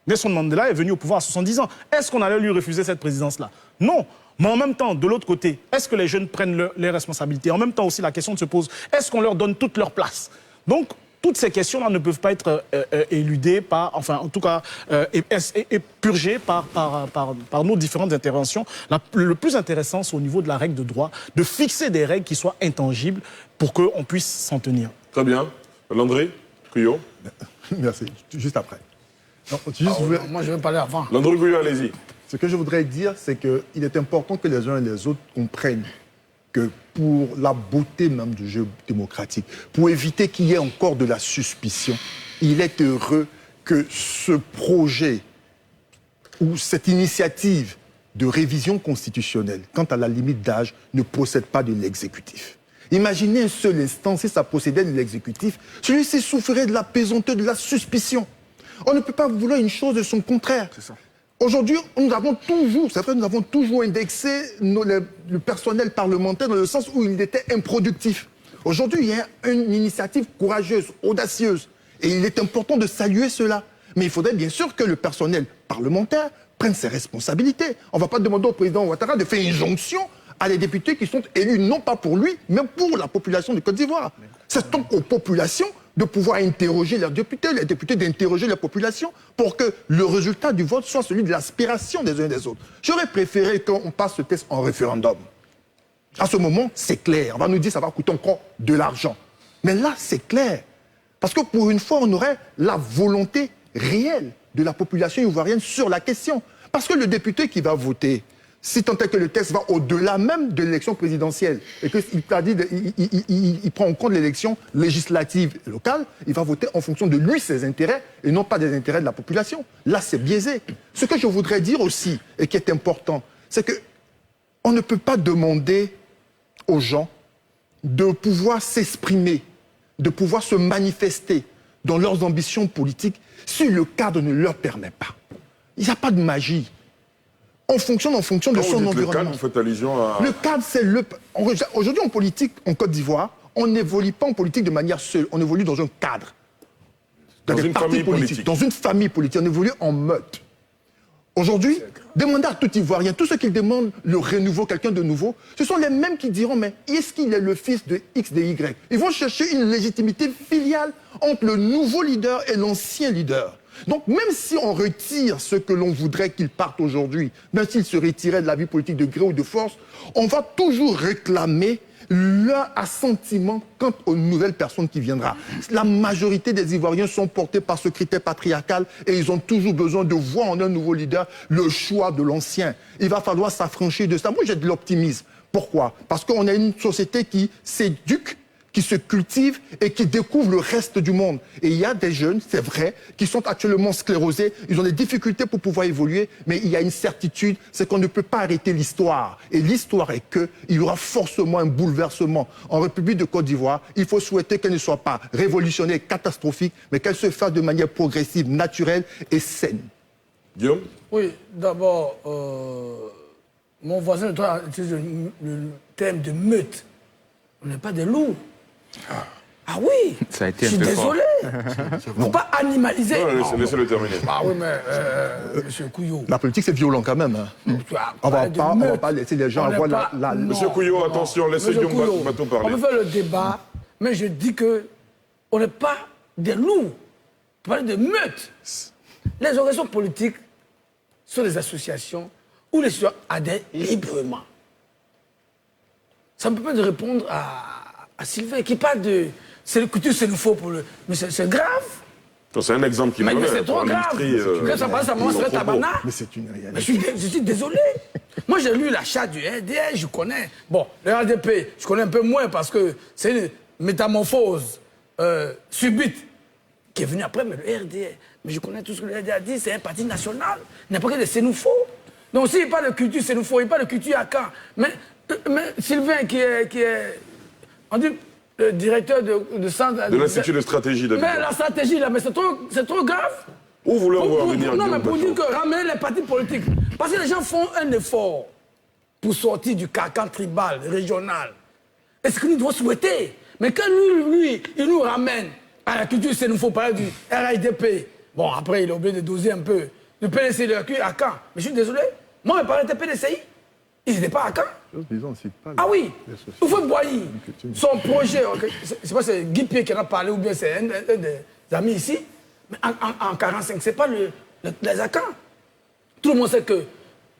Nelson Mandela est venu au pouvoir à 70 ans. Est-ce qu'on allait lui refuser cette présidence-là? Non. Mais en même temps, de l'autre côté, est-ce que les jeunes prennent les responsabilités? En même temps aussi, la question se pose, est-ce qu'on leur donne toute leur place? Donc, toutes ces questions-là ne peuvent pas être éludées enfin, en tout cas, purgées par nos différentes interventions. Le plus intéressant, c'est au niveau de la règle de droit, de fixer des règles qui soient intangibles pour qu'on puisse s'en tenir. Très bien. Landry Guyot. Merci. Juste après. Non, moi, je vais parler avant. Landry Guyot, allez-y. Ce que je voudrais dire, c'est qu'il est important que les uns et les autres comprennent que pour la beauté même du jeu démocratique, pour éviter qu'il y ait encore de la suspicion, il est heureux que ce projet ou cette initiative de révision constitutionnelle, quant à la limite d'âge, ne procède pas de l'exécutif. Imaginez un seul instant si ça procédait de l'exécutif, celui-ci souffrirait de la pesanteur, de la suspicion. On ne peut pas vouloir une chose de son contraire. C'est ça. Aujourd'hui, nous avons toujours indexé le personnel parlementaire dans le sens où il était improductif. Aujourd'hui, il y a une initiative courageuse, audacieuse. Et il est important de saluer cela. Mais il faudrait bien sûr que le personnel parlementaire prenne ses responsabilités. On ne va pas demander au président Ouattara de faire une jonction à des députés qui sont élus non pas pour lui, mais pour la population de Côte d'Ivoire. C'est donc aux populations de pouvoir interroger leurs députés, les députés d'interroger la population pour que le résultat du vote soit celui de l'aspiration des uns et des autres. J'aurais préféré qu'on passe ce test en référendum. À ce moment, c'est clair. On va nous dire que ça va coûter encore de l'argent. Mais là, c'est clair. Parce que pour une fois, on aurait la volonté réelle de la population ivoirienne sur la question. Parce que le député qui va voter, si tant est que le texte va au-delà même de l'élection présidentielle et qu'il prend en compte l'élection législative et locale, il va voter en fonction de lui, ses intérêts, et non pas des intérêts de la population. Là, c'est biaisé. Ce que je voudrais dire aussi, et qui est important, c'est qu'on ne peut pas demander aux gens de pouvoir s'exprimer, de pouvoir se manifester dans leurs ambitions politiques si le cadre ne leur permet pas. Il n'y a pas de magie. On fonctionne en fonction de son environnement. Le cadre, vous faites allusion à... Le cadre, c'est le... Aujourd'hui, en politique, en Côte d'Ivoire, On n'évolue pas en politique de manière seule, on évolue dans un cadre. Dans une famille politique. Dans une famille politique, on évolue en meute. Aujourd'hui, demandez à tout Ivoirien, tous ceux qui demandent le renouveau, quelqu'un de nouveau, ce sont les mêmes qui diront, mais est-ce qu'il est le fils de X, de Y? Ils vont chercher une légitimité filiale entre le nouveau leader et l'ancien leader. Donc même si on retire ce que l'on voudrait qu'il parte aujourd'hui, même s'il se retirait de la vie politique de gré ou de force, on va toujours réclamer leur assentiment quant aux nouvelles personnes qui viendront. La majorité des Ivoiriens sont portés par ce critère patriarcal et ils ont toujours besoin de voir en un nouveau leader le choix de l'ancien. Il va falloir s'affranchir de ça. Moi, j'ai de l'optimisme. Pourquoi? Parce qu'on a une société qui s'éduque, qui se cultive et qui découvre le reste du monde. Et il y a des jeunes, c'est vrai, qui sont actuellement sclérosés, ils ont des difficultés pour pouvoir évoluer, mais il y a une certitude, c'est qu'on ne peut pas arrêter l'histoire. Et l'histoire est qu'il y aura forcément un bouleversement. En République de Côte d'Ivoire, il faut souhaiter qu'elle ne soit pas révolutionnaire, catastrophique, mais qu'elle se fasse de manière progressive, naturelle et saine. Guillaume? Oui, d'abord, mon voisin de toi utilise le terme de meute. On n'est pas des loups. Ah oui, ça a été je suis désolé. Il ne faut pas animaliser. Laissez-le terminer. Ah oui, mais M. Couillot. La politique, c'est violent quand même. Hein. On ne va pas laisser les gens avoir la... Monsieur Couillot, attention, laissez Guillaume Bato parler. On peut faire le débat, mais je dis qu'on n'est pas des loups. On parle de meute. Les organisations politiques sont des associations où les citoyens adhèrent librement. Ça me permet de répondre à Sylvain qui parle de... C'est le coutume, c'est nous faux pour le... Mais c'est grave. C'est un exemple qui mais c'est trop grave. Quand ça passe à moi, c'est Tabana. Mais c'est une réalité. Mais je suis désolé. Moi, j'ai lu la charte du RDR, je connais. Bon, le RDP, je connais un peu moins parce que c'est une métamorphose subite qui est venue après, mais le RDR. Mais je connais tout ce que le RDR a dit, c'est un parti national. Il n'y a pas que des sénoufaux. Donc s'il parle de culture sénoufaux, il parle de culture à quand. Mais Sylvain, qui est on dit, le directeur de centre... De l'Institut de stratégie d'Abidjan. Mais la stratégie, là, mais c'est trop grave. Où voulez-vous en venir? Non, mais pour dire que ramener les partis politiques. Parce que les gens font un effort pour sortir du carcan tribal, régional. Et ce que nous devons souhaiter. Mais quand lui, il nous ramène à la culture, c'est nous faut parler du RIDP. Bon, après, il a oublié de doser un peu. Le PDC, le RQ, à quand? Mais je suis désolé. Moi, je parlais de PDCI. Ils n'étaient pas à Caen. Ah oui, il faut Boigny. Son projet, c'est pas c'est Guy Pierre qui en a parlé ou bien c'est un des amis ici. Mais en 1945, c'est pas les Akans. Tout le monde sait que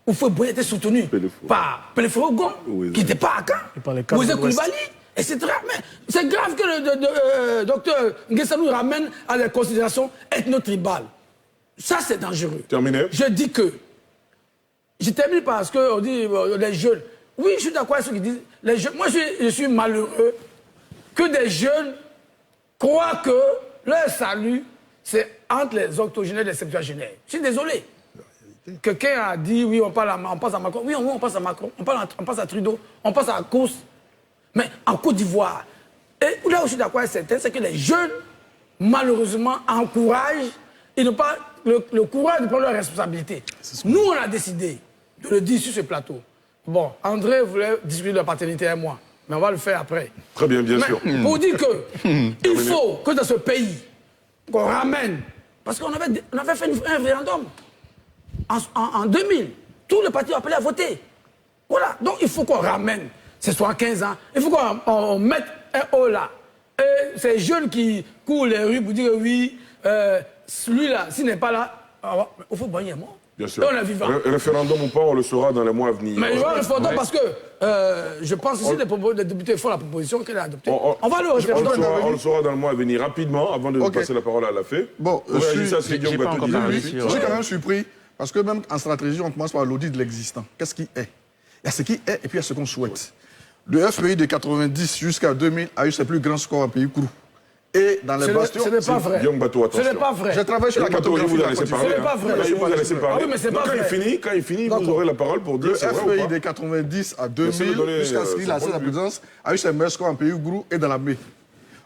Oufoué Boigny était soutenu par Pelefrogon, qui n'était pas à Caen. Moïse Koulibaly, etc. Mais c'est grave que le docteur Nguessanou ramène à des considérations ethno-tribales. Ça, c'est dangereux. Terminé. Je dis que je termine parce qu'on dit les jeunes. Oui, je suis d'accord avec ceux qui disent les jeunes. Moi, je suis malheureux que des jeunes croient que leur salut, c'est entre les octogénaires et les septuagénaires. Je suis désolé. Quelqu'un a dit, oui, on passe à Macron. Oui, on passe à Macron. On passe à Trudeau. On passe à Kous. Mais en Côte d'Ivoire, et là où je suis d'accord avec certains, c'est que les jeunes, malheureusement, encouragent, ils n'ont pas le courage de prendre leurs responsabilités. Nous, on a décidé de le dire sur ce plateau. Bon, André voulait discuter de la paternité avec moi, mais on va le faire après. Très bien, bien sûr. Pour dire que il faut que dans ce pays, qu'on ramène, parce qu'on avait fait un référendum en 2000, tous les partis ont appelé à voter. Voilà, donc il faut qu'on ramène ces 75 ans, il faut qu'on mette un haut là. Et ces jeunes qui courent les rues pour dire oui, celui-là, s'il n'est pas là, il faut Boigny est mort. Bien sûr. Et on est vivant. Référendum ou pas, on le saura dans les mois à venir. Mais il y aura un référendum parce que je pense que si les députés font la proposition qu'elle a adoptée, on va le référendum. On le saura dans le mois à venir rapidement, avant de passer la parole à la fée. Bon, je suis quand même surpris, parce que même en stratégie, on commence par l'audit de l'existant. Qu'est-ce qui est? Il y a ce qui est et puis il y a ce qu'on souhaite. Le FPI de 90 jusqu'à 2000 a eu ses plus grands scores en pays courou. Et dans les bastions... Ce n'est pas vrai. Ce n'est pas vrai. Je travaille sur la cartographie. Vous allez laisser parler. Ce n'est pas vrai. Vous allez laisser parler. Oui, mais c'est pas vrai. Quand il finit, vous aurez la parole pour dire le c'est vrai ou FPI pas. de 90 à 2000 jusqu'à ce qu'il a la présidence a eu ses meilleurs scores en pays gourou et dans l'armée.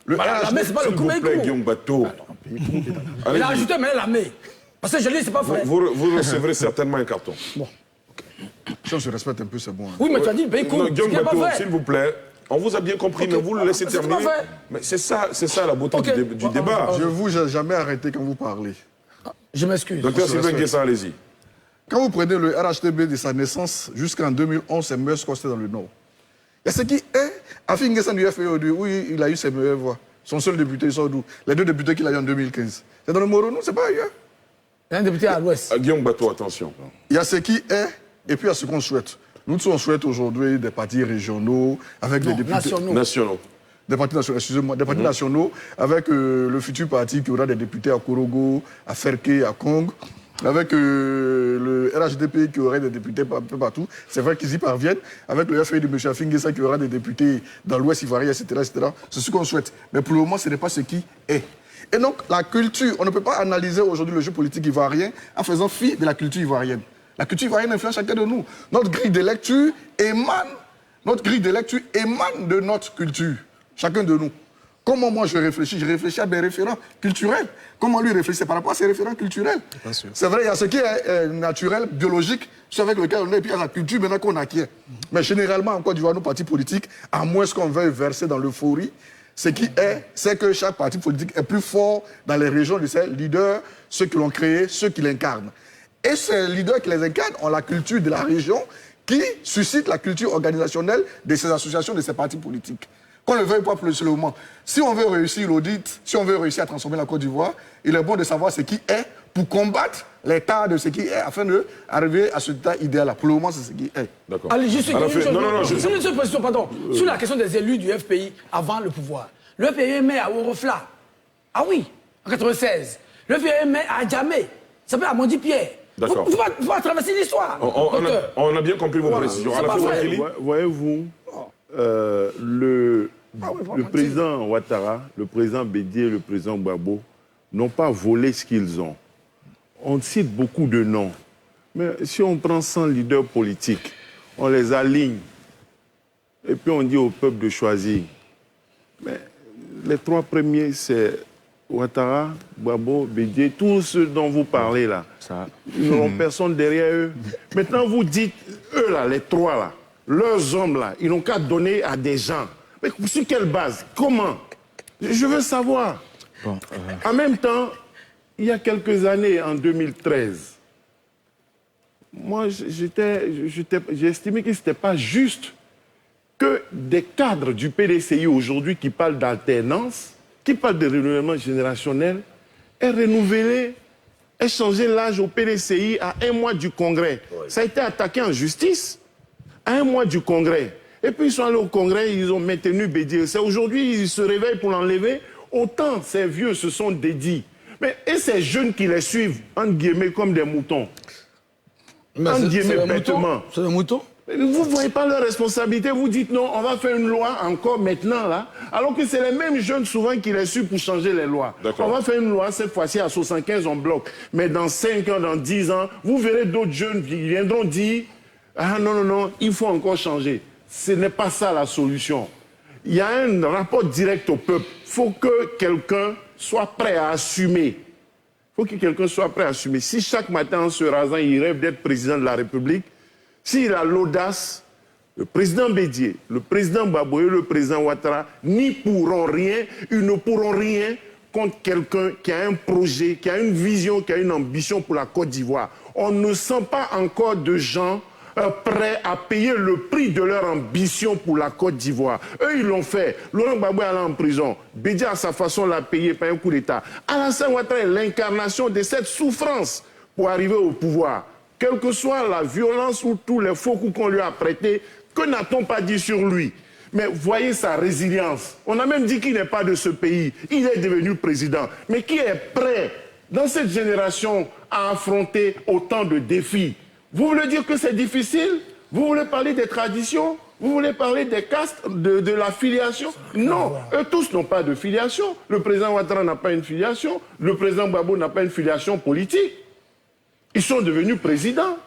L'armée, c'est pas le coup Guillaume Bato. Il a ajouté, mais l'armée. Parce que je dis, c'est pas vrai. Vous recevrez certainement un carton. Bon. Si on se respecte un peu, c'est bon. Oui, mais tu as dit le pays court. Guillaume Bato, s'il vous plaît. On vous a bien compris, mais vous le laissez terminer. Mais c'est ça la beauté du débat. Je vous ai jamais arrêté quand vous parlez. Je m'excuse. Docteur Sylvain Nguessan, allez-y. Quand vous prenez le RHDB de sa naissance jusqu'en 2011, c'est meilleur score, c'était dans le Nord. Il y a ce qui est, Afi Nguessan du FPO2, où il a eu ses meilleures voix. Son seul député, il sort d'où? Les 2 députés qu'il a eu en 2015. C'est dans le Moronou, c'est pas ailleurs. Il y a un député à l'Ouest. Guillaume Bateau, attention. Il y a ce qui est, et puis il y a ce qu'on souhaite. Nous, on souhaite aujourd'hui des partis régionaux, avec des députés... Nationaux. Des partis nationaux, excusez-moi, des partis nationaux, avec le futur parti qui aura des députés à Korogo, à Ferké, à Kong, avec le RHDP qui aurait des députés un peu partout. C'est vrai qu'ils y parviennent. Avec le FAI de M. Afi Nguessan qui aura des députés dans l'Ouest ivoirien, etc. C'est ce qu'on souhaite. Mais pour le moment, ce n'est pas ce qui est. Et donc, la culture, on ne peut pas analyser aujourd'hui le jeu politique ivoirien en faisant fi de la culture ivoirienne. La culture ivoirienne influence chacun de nous. Notre grille de lecture émane de notre culture. Chacun de nous. Comment moi je réfléchis à des référents culturels. Comment lui réfléchit par rapport à ses référents culturels. C'est vrai, il y a ce qui est naturel, biologique, c'est avec lequel on est, et puis il y a la culture maintenant qu'on acquiert. Mais généralement, en Côte d'Ivoire, nos partis politiques, à moins qu'on veuille verser dans l'euphorie, ce qui est, c'est que chaque parti politique est plus fort dans les régions de ses leaders, ceux qui l'ont créé, ceux qui l'incarnent. Et ces leaders qui les incarnent ont la culture de la région qui suscite la culture organisationnelle de ces associations, de ces partis politiques. Qu'on ne le veuille pas plus le moment. Si on veut réussir l'audit, si on veut réussir à transformer la Côte d'Ivoire, il est bon de savoir ce qui est pour combattre l'état de ce qui est afin d'arriver à ce état idéal-là. Pour le moment, c'est ce qui est. D'accord. Allez, juste une question, pardon. Sur la question des élus du FPI avant le pouvoir. Le FPI est maire à Orofla. Ah oui, en 96. Le FPI est maire à Djamé. Ça s'appelle à Mondi-Pierre. D'accord. Vous va traverser l'histoire. On a bien compris vos précisions. Voyez-vous, le président Ouattara, le président Bédié et le président Gbagbo n'ont pas volé ce qu'ils ont. On cite beaucoup de noms. Mais si on prend 100 leaders politiques, on les aligne, et puis on dit au peuple de choisir. Mais les 3 premiers, c'est Ouattara, Gbagbo, Bédié, tous ceux dont vous parlez là. Ils n'auront personne derrière eux. Maintenant, vous dites, eux là, les 3 là, leurs hommes là, ils n'ont qu'à donner à des gens. Mais sur quelle base? Comment? Je veux savoir. Bon, En même temps, il y a quelques années, en 2013, moi, j'ai estimé que ce n'était pas juste que des cadres du PDCI aujourd'hui qui parlent d'alternance, qui parlent de renouvellement générationnel, aient renouvelé, aient changé l'âge au PDCI à 1 mois du congrès. Oui. Ça a été attaqué en justice à 1 mois du congrès. Et puis ils sont allés au congrès, ils ont maintenu Bédié. C'est aujourd'hui, ils se réveillent pour l'enlever. Autant ces vieux se sont dédiés. Mais et ces jeunes qui les suivent, entre guillemets, comme des moutons. Entre guillemets, bêtement. C'est des moutons? Vous ne voyez pas leur responsabilité, vous dites non, on va faire une loi encore maintenant, là, alors que c'est les mêmes jeunes souvent qui les suivent pour changer les lois. On va faire une loi, cette fois-ci à 75, on bloque. Mais dans 5 ans, dans 10 ans, vous verrez d'autres jeunes qui viendront dire « Ah non, il faut encore changer ». Ce n'est pas ça la solution. Il y a un rapport direct au peuple. Il faut que quelqu'un soit prêt à assumer. Il faut que quelqu'un soit prêt à assumer. Si chaque matin, en se rasant, il rêve d'être président de la République, s'il a l'audace, le président Bédié, le président Gbagbo et le président Ouattara n'y pourront rien, ils ne pourront rien contre quelqu'un qui a un projet, qui a une vision, qui a une ambition pour la Côte d'Ivoire. On ne sent pas encore de gens prêts à payer le prix de leur ambition pour la Côte d'Ivoire. Eux, ils l'ont fait. Laurent Gbagbo est allé en prison. Bédié, à sa façon, l'a payé par un coup d'État. Alassane Ouattara est l'incarnation de cette souffrance pour arriver au pouvoir. Quelle que soit la violence ou tous les faux coups qu'on lui a prêtés, que n'a-t-on pas dit sur lui? Mais voyez sa résilience. On a même dit qu'il n'est pas de ce pays. Il est devenu président. Mais qui est prêt, dans cette génération, à affronter autant de défis? Vous voulez dire que c'est difficile? Vous voulez parler des traditions? Vous voulez parler des castes, de la filiation? Non, eux tous n'ont pas de filiation. Le président Ouattara n'a pas une filiation. Le président Gbagbo n'a pas une filiation politique. Ils sont devenus présidents.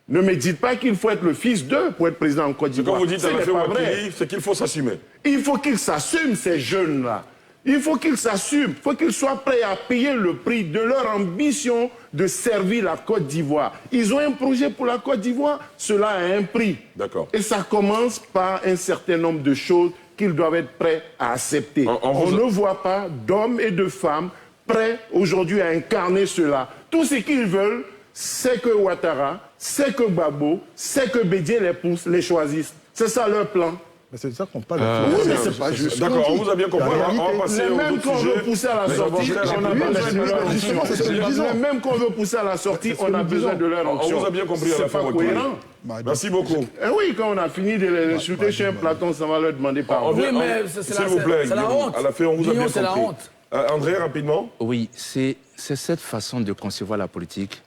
Ne me dites pas qu'il faut être le fils d'eux pour être président en Côte d'Ivoire. Ce que vous dites à la fin Ouattara, c'est qu'il faut s'assumer. Il faut qu'ils s'assument, ces jeunes-là. Il faut qu'ils s'assument. Il faut qu'ils soient prêts à payer le prix de leur ambition de servir la Côte d'Ivoire. Ils ont un projet pour la Côte d'Ivoire, cela a un prix. D'accord. Et ça commence par un certain nombre de choses qu'ils doivent être prêts à accepter. On ne voit pas d'hommes et de femmes prêts aujourd'hui à incarner cela. Tout ce qu'ils veulent, c'est que Ouattara, c'est que Gbagbo, c'est que Bédié les pousse, les choisissent. C'est ça leur plan. Mais c'est ça qu'on parle. Oui, mais c'est pas juste. D'accord, on vous a bien compris. On va passer au Même qu'on veut pousser à la sortie, on a besoin de leur onction. Même qu'on veut pousser à la sortie, on a besoin de leur onction. On vous a bien compris à la fin. C'est pas cohérent. Merci beaucoup. Oui, quand on a fini de les insulter chez un Platon, ça va leur demander pardon. Oui, mais s'il vous plaît, c'est la honte. À la fin, on vous a bien compris. C'est la honte. André, rapidement. Oui, c'est cette façon de concevoir la politique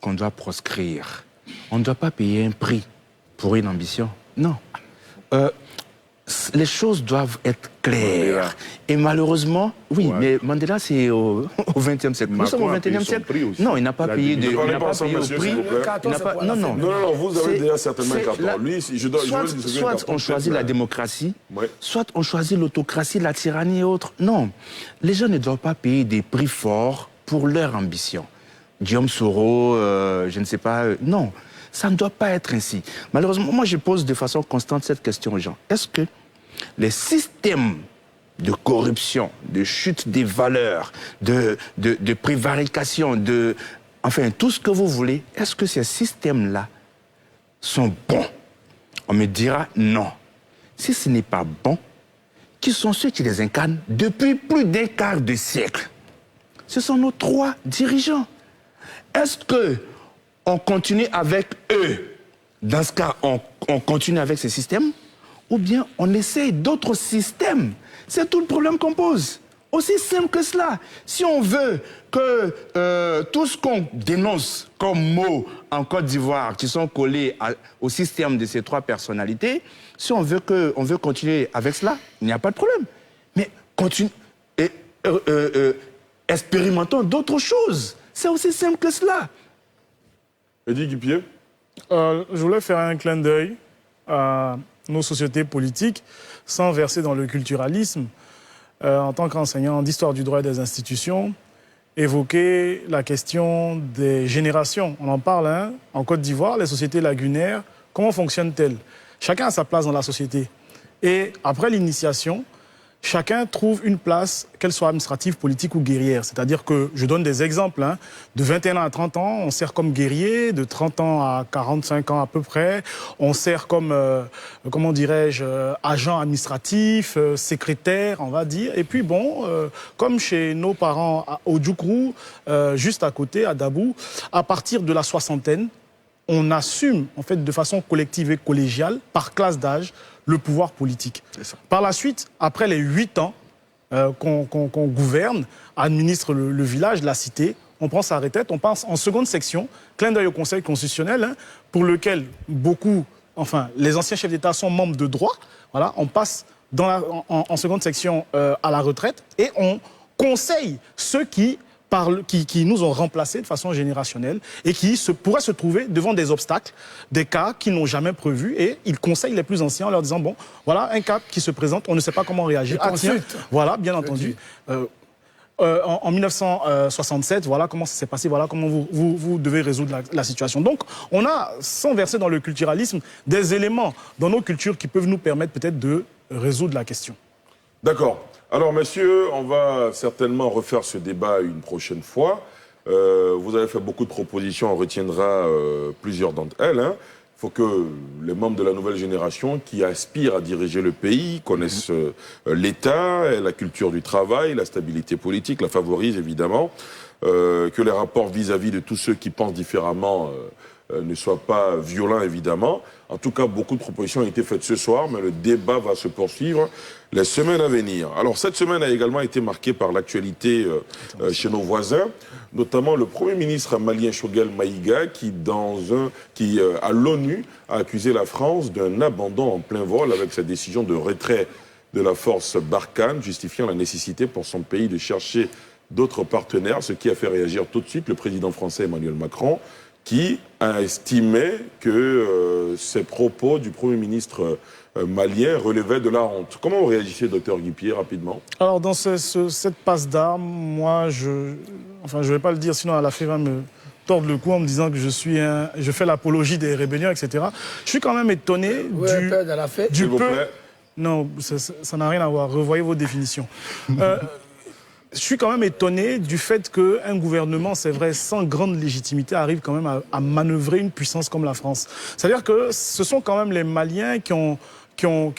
qu'on doit proscrire. On ne doit pas payer un prix pour une ambition. Non. Les choses doivent être claires. Et malheureusement, oui, mais Mandela, c'est au XXe siècle. Nous sommes au XXIe siècle. Non, il n'a pas payé de prix. Non, vous avez déjà certainement un carton. Lui, soit on choisit la démocratie, soit on choisit l'autocratie, la tyrannie et autres. Non, les gens ne doivent pas payer des prix forts pour leur ambition. Guillaume Soro, je ne sais pas, non. Ça ne doit pas être ainsi. Malheureusement, moi, je pose de façon constante cette question aux gens. Est-ce que les systèmes de corruption, de chute des valeurs, de prévarication, enfin, tout ce que vous voulez, est-ce que ces systèmes-là sont bons? On me dira non. Si ce n'est pas bon, qui sont ceux qui les incarnent depuis plus d'un quart de siècle? Ce sont nos 3 dirigeants. Est-ce que on continue avec eux? Dans ce cas, on continue avec ces systèmes? Ou bien on essaye d'autres systèmes? C'est tout le problème qu'on pose. Aussi simple que cela. Si on veut que tout ce qu'on dénonce comme mots en Côte d'Ivoire, qui sont collés au système de ces 3 personnalités, si on veut continuer avec cela, il n'y a pas de problème. Mais expérimentons d'autres choses. C'est aussi simple que cela. Eddie Guipier. Je voulais faire un clin d'œil à nos sociétés politiques sans verser dans le culturalisme. En tant qu'enseignant d'histoire du droit et des institutions, évoquer la question des générations. On en parle, en Côte d'Ivoire, les sociétés lagunaires, comment fonctionnent-elles? Chacun a sa place dans la société. Et après l'initiation, chacun trouve une place, qu'elle soit administrative, politique ou guerrière. C'est-à-dire que, je donne des exemples, de 21 ans à 30 ans, on sert comme guerrier, de 30 ans à 45 ans à peu près, on sert comme, comment dirais-je, agent administratif, secrétaire, on va dire. Et puis bon, comme chez nos parents au Djoukrou, juste à côté, à Dabou, à partir de la soixantaine, on assume, en fait, de façon collective et collégiale, par classe d'âge, le pouvoir politique. Par la suite, après les 8 ans qu'on gouverne, administre le village, la cité, on prend sa retraite, on passe en seconde section, clin d'œil au Conseil constitutionnel, pour lequel beaucoup, enfin, les anciens chefs d'État sont membres de droit. Voilà, on passe en seconde section à la retraite et on conseille ceux qui nous ont remplacés de façon générationnelle et qui pourraient se trouver devant des obstacles, des cas qu'ils n'ont jamais prévus, et ils conseillent les plus anciens en leur disant, bon, voilà un cas qui se présente, on ne sait pas comment réagir. Voilà, bien entendu. En 1967, voilà comment ça s'est passé, voilà comment vous devez résoudre la situation. Donc, on a, sans verser dans le culturalisme, des éléments dans nos cultures qui peuvent nous permettre peut-être de résoudre la question. D'accord. Alors, messieurs, on va certainement refaire ce débat une prochaine fois. Vous avez fait beaucoup de propositions, on retiendra plusieurs d'entre elles. Il faut que les membres de la nouvelle génération qui aspirent à diriger le pays connaissent l'État, la culture du travail, la stabilité politique, la favorisent évidemment, que les rapports vis-à-vis de tous ceux qui pensent différemment ne soient pas violents évidemment. En tout cas, beaucoup de propositions ont été faites ce soir, mais le débat va se poursuivre les semaines à venir. Alors, cette semaine a également été marquée par l'actualité chez nos voisins, notamment le Premier ministre malien Choguel Maïga, qui à l'ONU, a accusé la France d'un abandon en plein vol avec sa décision de retrait de la force Barkhane, justifiant la nécessité pour son pays de chercher d'autres partenaires, ce qui a fait réagir tout de suite le président français Emmanuel Macron, qui a estimé que ces propos du Premier ministre malien relevaient de la honte. Comment vous réagissez, docteur Guipier, rapidement? Alors, dans cette passe d'armes, moi, je ne vais pas le dire, sinon Alafé va me tordre le cou en me disant que je fais l'apologie des rébellions, etc. Je suis quand même étonné du peu... Non, ça n'a rien à voir. Revoyez vos définitions. Je suis quand même étonné du fait qu'un gouvernement, c'est vrai, sans grande légitimité, arrive quand même à manœuvrer une puissance comme la France. C'est-à-dire que ce sont quand même les Maliens qui ont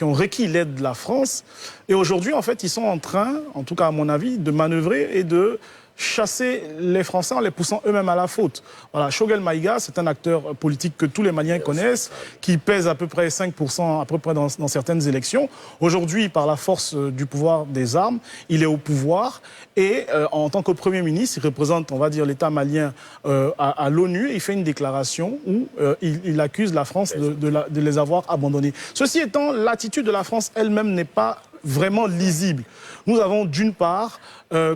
requis l'aide de la France. Et aujourd'hui, en fait, ils sont en train, en tout cas à mon avis, de manœuvrer et de chasser les Français en les poussant eux-mêmes à la faute. Voilà, Choguel Maïga, c'est un acteur politique que tous les Maliens connaissent, qui pèse à peu près 5% à peu près dans certaines élections. Aujourd'hui, par la force du pouvoir des armes, il est au pouvoir et en tant que Premier ministre, il représente, on va dire, l'État malien à l'ONU et il fait une déclaration où il accuse la France de les avoir abandonnés. Ceci étant, l'attitude de la France elle-même n'est pas vraiment lisible. Nous avons d'une part,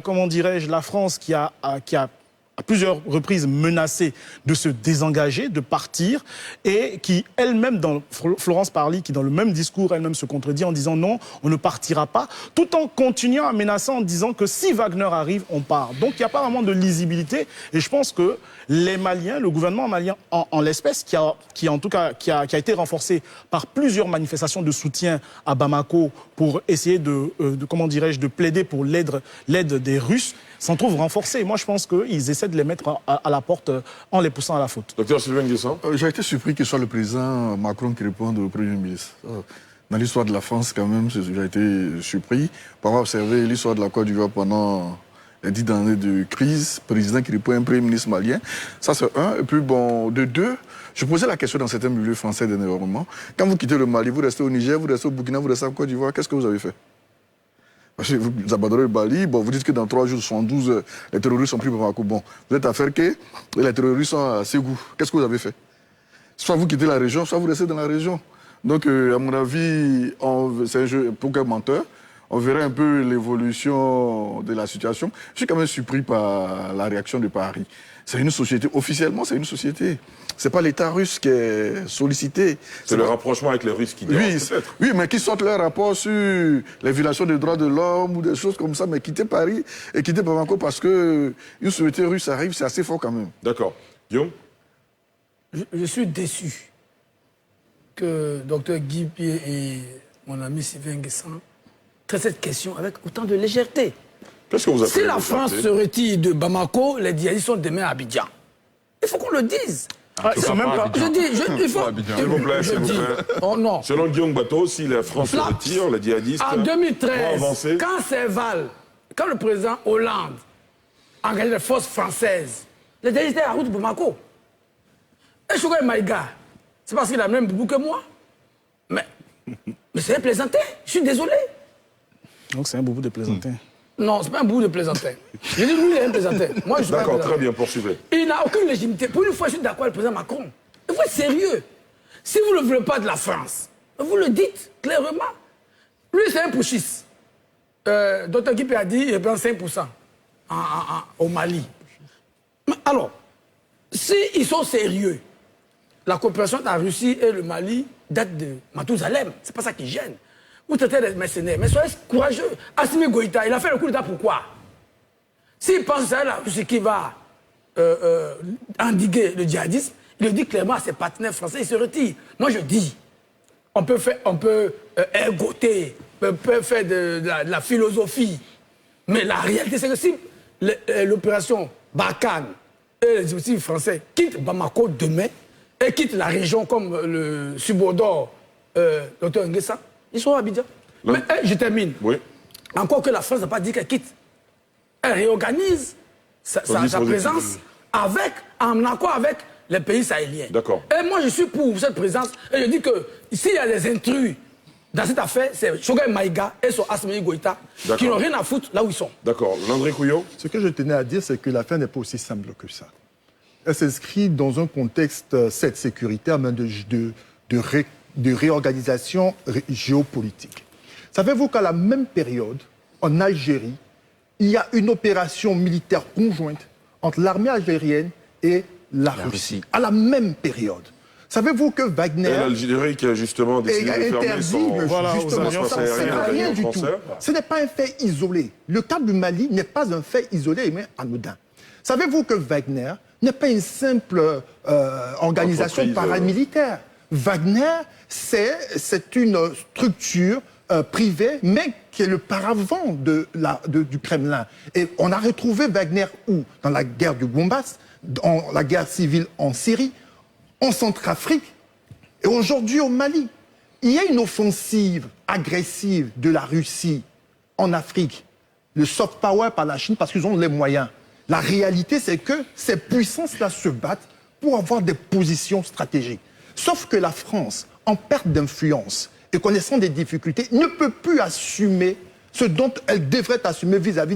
comment dirais-je, la France qui a à plusieurs reprises menacé de se désengager, de partir, et qui elle-même, Florence Parly, qui dans le même discours elle-même se contredit en disant non, on ne partira pas, tout en continuant à menacer en disant que si Wagner arrive, on part. Donc il n'y a pas vraiment de lisibilité, et je pense que les Maliens, le gouvernement malien en l'espèce, qui a été renforcé par plusieurs manifestations de soutien à Bamako pour essayer comment dirais-je, de plaider pour l'aide des Russes, s'en trouve renforcé. Moi, je pense qu'ils essaient de les mettre à la porte en les poussant à la faute. Docteur Sylvain Nguessan. J'ai été surpris que ce soit le président Macron qui réponde au Premier ministre. Dans l'histoire de la France, quand même, j'ai été surpris. Pour avoir observé l'histoire de la Côte d'Ivoire pendant les 10 années de crise, président qui répond à un Premier ministre malien. Ça, c'est un. Et puis, bon, de deux, je posais la question dans certains milieux français dernièrement. Quand vous quittez le Mali, vous restez au Niger, vous restez au Burkina, vous restez en Côte d'Ivoire, qu'est-ce que vous avez fait? Vous abandonnez le Mali, bon, vous dites que dans 3 jours, 72, les terroristes sont pris par Bamako. Bon, vous êtes à Ferké et les terroristes sont à Ségou. Qu'est-ce que vous avez fait? Soit vous quittez la région, soit vous restez dans la région. Donc, à mon avis, c'est un jeu pour qu'un menteur. On verrait un peu l'évolution de la situation. Je suis quand même surpris par la réaction de Paris. C'est une société, officiellement, c'est une société. C'est pas l'État russe qui est sollicité. C'est le rapprochement avec les Russes qui dérange peut-être. Oui, mais qui sortent leur rapport sur les violations des droits de l'homme ou des choses comme ça, mais quitter Paris et quitter Bamako parce que une société russe arrive, c'est assez fort quand même. D'accord. Guillaume? Je suis déçu que Dr Guy Pied et mon ami Sylvain Nguessan traitent cette question avec autant de légèreté. Qu'est-ce que vous appelez si la France se retire de Bamako, les djihadistes sont demain à Abidjan. Il faut qu'on le dise. Ils sont même pas. Je dis, il faut. S'il vous plaît, s'il vous plaît. Oh non. Selon Guillaume Bateau, si la France se retire, les djihadistes. En 2013, quand le président Hollande a engagé les forces françaises, les djihadistes étaient à la route de Bamako. Et Choguel Maïga, c'est parce qu'il a le même boubou que moi. Mais c'est un plaisantin. Je suis désolé. Donc c'est un boubou de plaisantin. Non, c'est pas un bout de plaisantin. Je dis, lui, il est un plaisantin. Moi, je suis d'accord, très bien, poursuivez. Il n'a aucune légitimité. Pour une fois, je suis d'accord avec le président Macron. Il faut être sérieux. Si vous ne voulez pas de la France, vous le dites clairement. Lui, c'est un putschiste. Dr Guy a dit qu'il prend 5% au Mali. Alors, s'ils sont sérieux, la coopération entre la Russie et le Mali date de Mathusalem. C'est pas ça qui gêne. Vous traitez des mercenaires, mais soyez courageux. Assimi Goïta, il a fait le coup d'État pourquoi? S'il pense que c'est la Russie qui va endiguer le djihadisme, il le dit clairement à ses partenaires français, il se retire. Moi je dis, on peut ergoter, on peut faire de la philosophie, mais la réalité c'est que si l'opération Barkhane et les exécutifs français quittent Bamako demain et quittent la région comme le subordore Dr Nguessan, ils sont à Abidjan. Mais je termine. Oui. Encore que la France n'a pas dit qu'elle quitte. Elle réorganise sa présence en accord avec les pays sahéliens. D'accord. Et moi, je suis pour cette présence. Et je dis que s'il y a des intrus dans cette affaire, c'est Choguel Maïga et son Assimi Goïta qui n'ont rien à foutre là où ils sont. D'accord. Landry Couillon? Ce que je tenais à dire, c'est que l'affaire n'est pas aussi simple que ça. Elle s'inscrit dans un contexte, cette sécuritaire, mais de réorganisation géopolitique. Savez-vous qu'à la même période, en Algérie, il y a une opération militaire conjointe entre l'armée algérienne et la Russie. À la même période. Savez-vous que Wagner... Et l'Algérie qui a justement décidé de fermer son... rien du tout. Ce n'est pas un fait isolé. Le cas du Mali n'est pas un fait isolé, mais anodin. Savez-vous que Wagner n'est pas une simple organisation paramilitaire? Wagner, c'est une structure privé, mais qui est le paravent du Kremlin. Et on a retrouvé Wagner où? Dans la guerre du Donbass, dans la guerre civile en Syrie, en Centrafrique et aujourd'hui au Mali. Il y a une offensive agressive de la Russie en Afrique, le soft power par la Chine parce qu'ils ont les moyens. La réalité, c'est que ces puissances-là se battent pour avoir des positions stratégiques. Sauf que la France, en perte d'influence et connaissant des difficultés, ne peut plus assumer ce dont elle devrait assumer vis-à-vis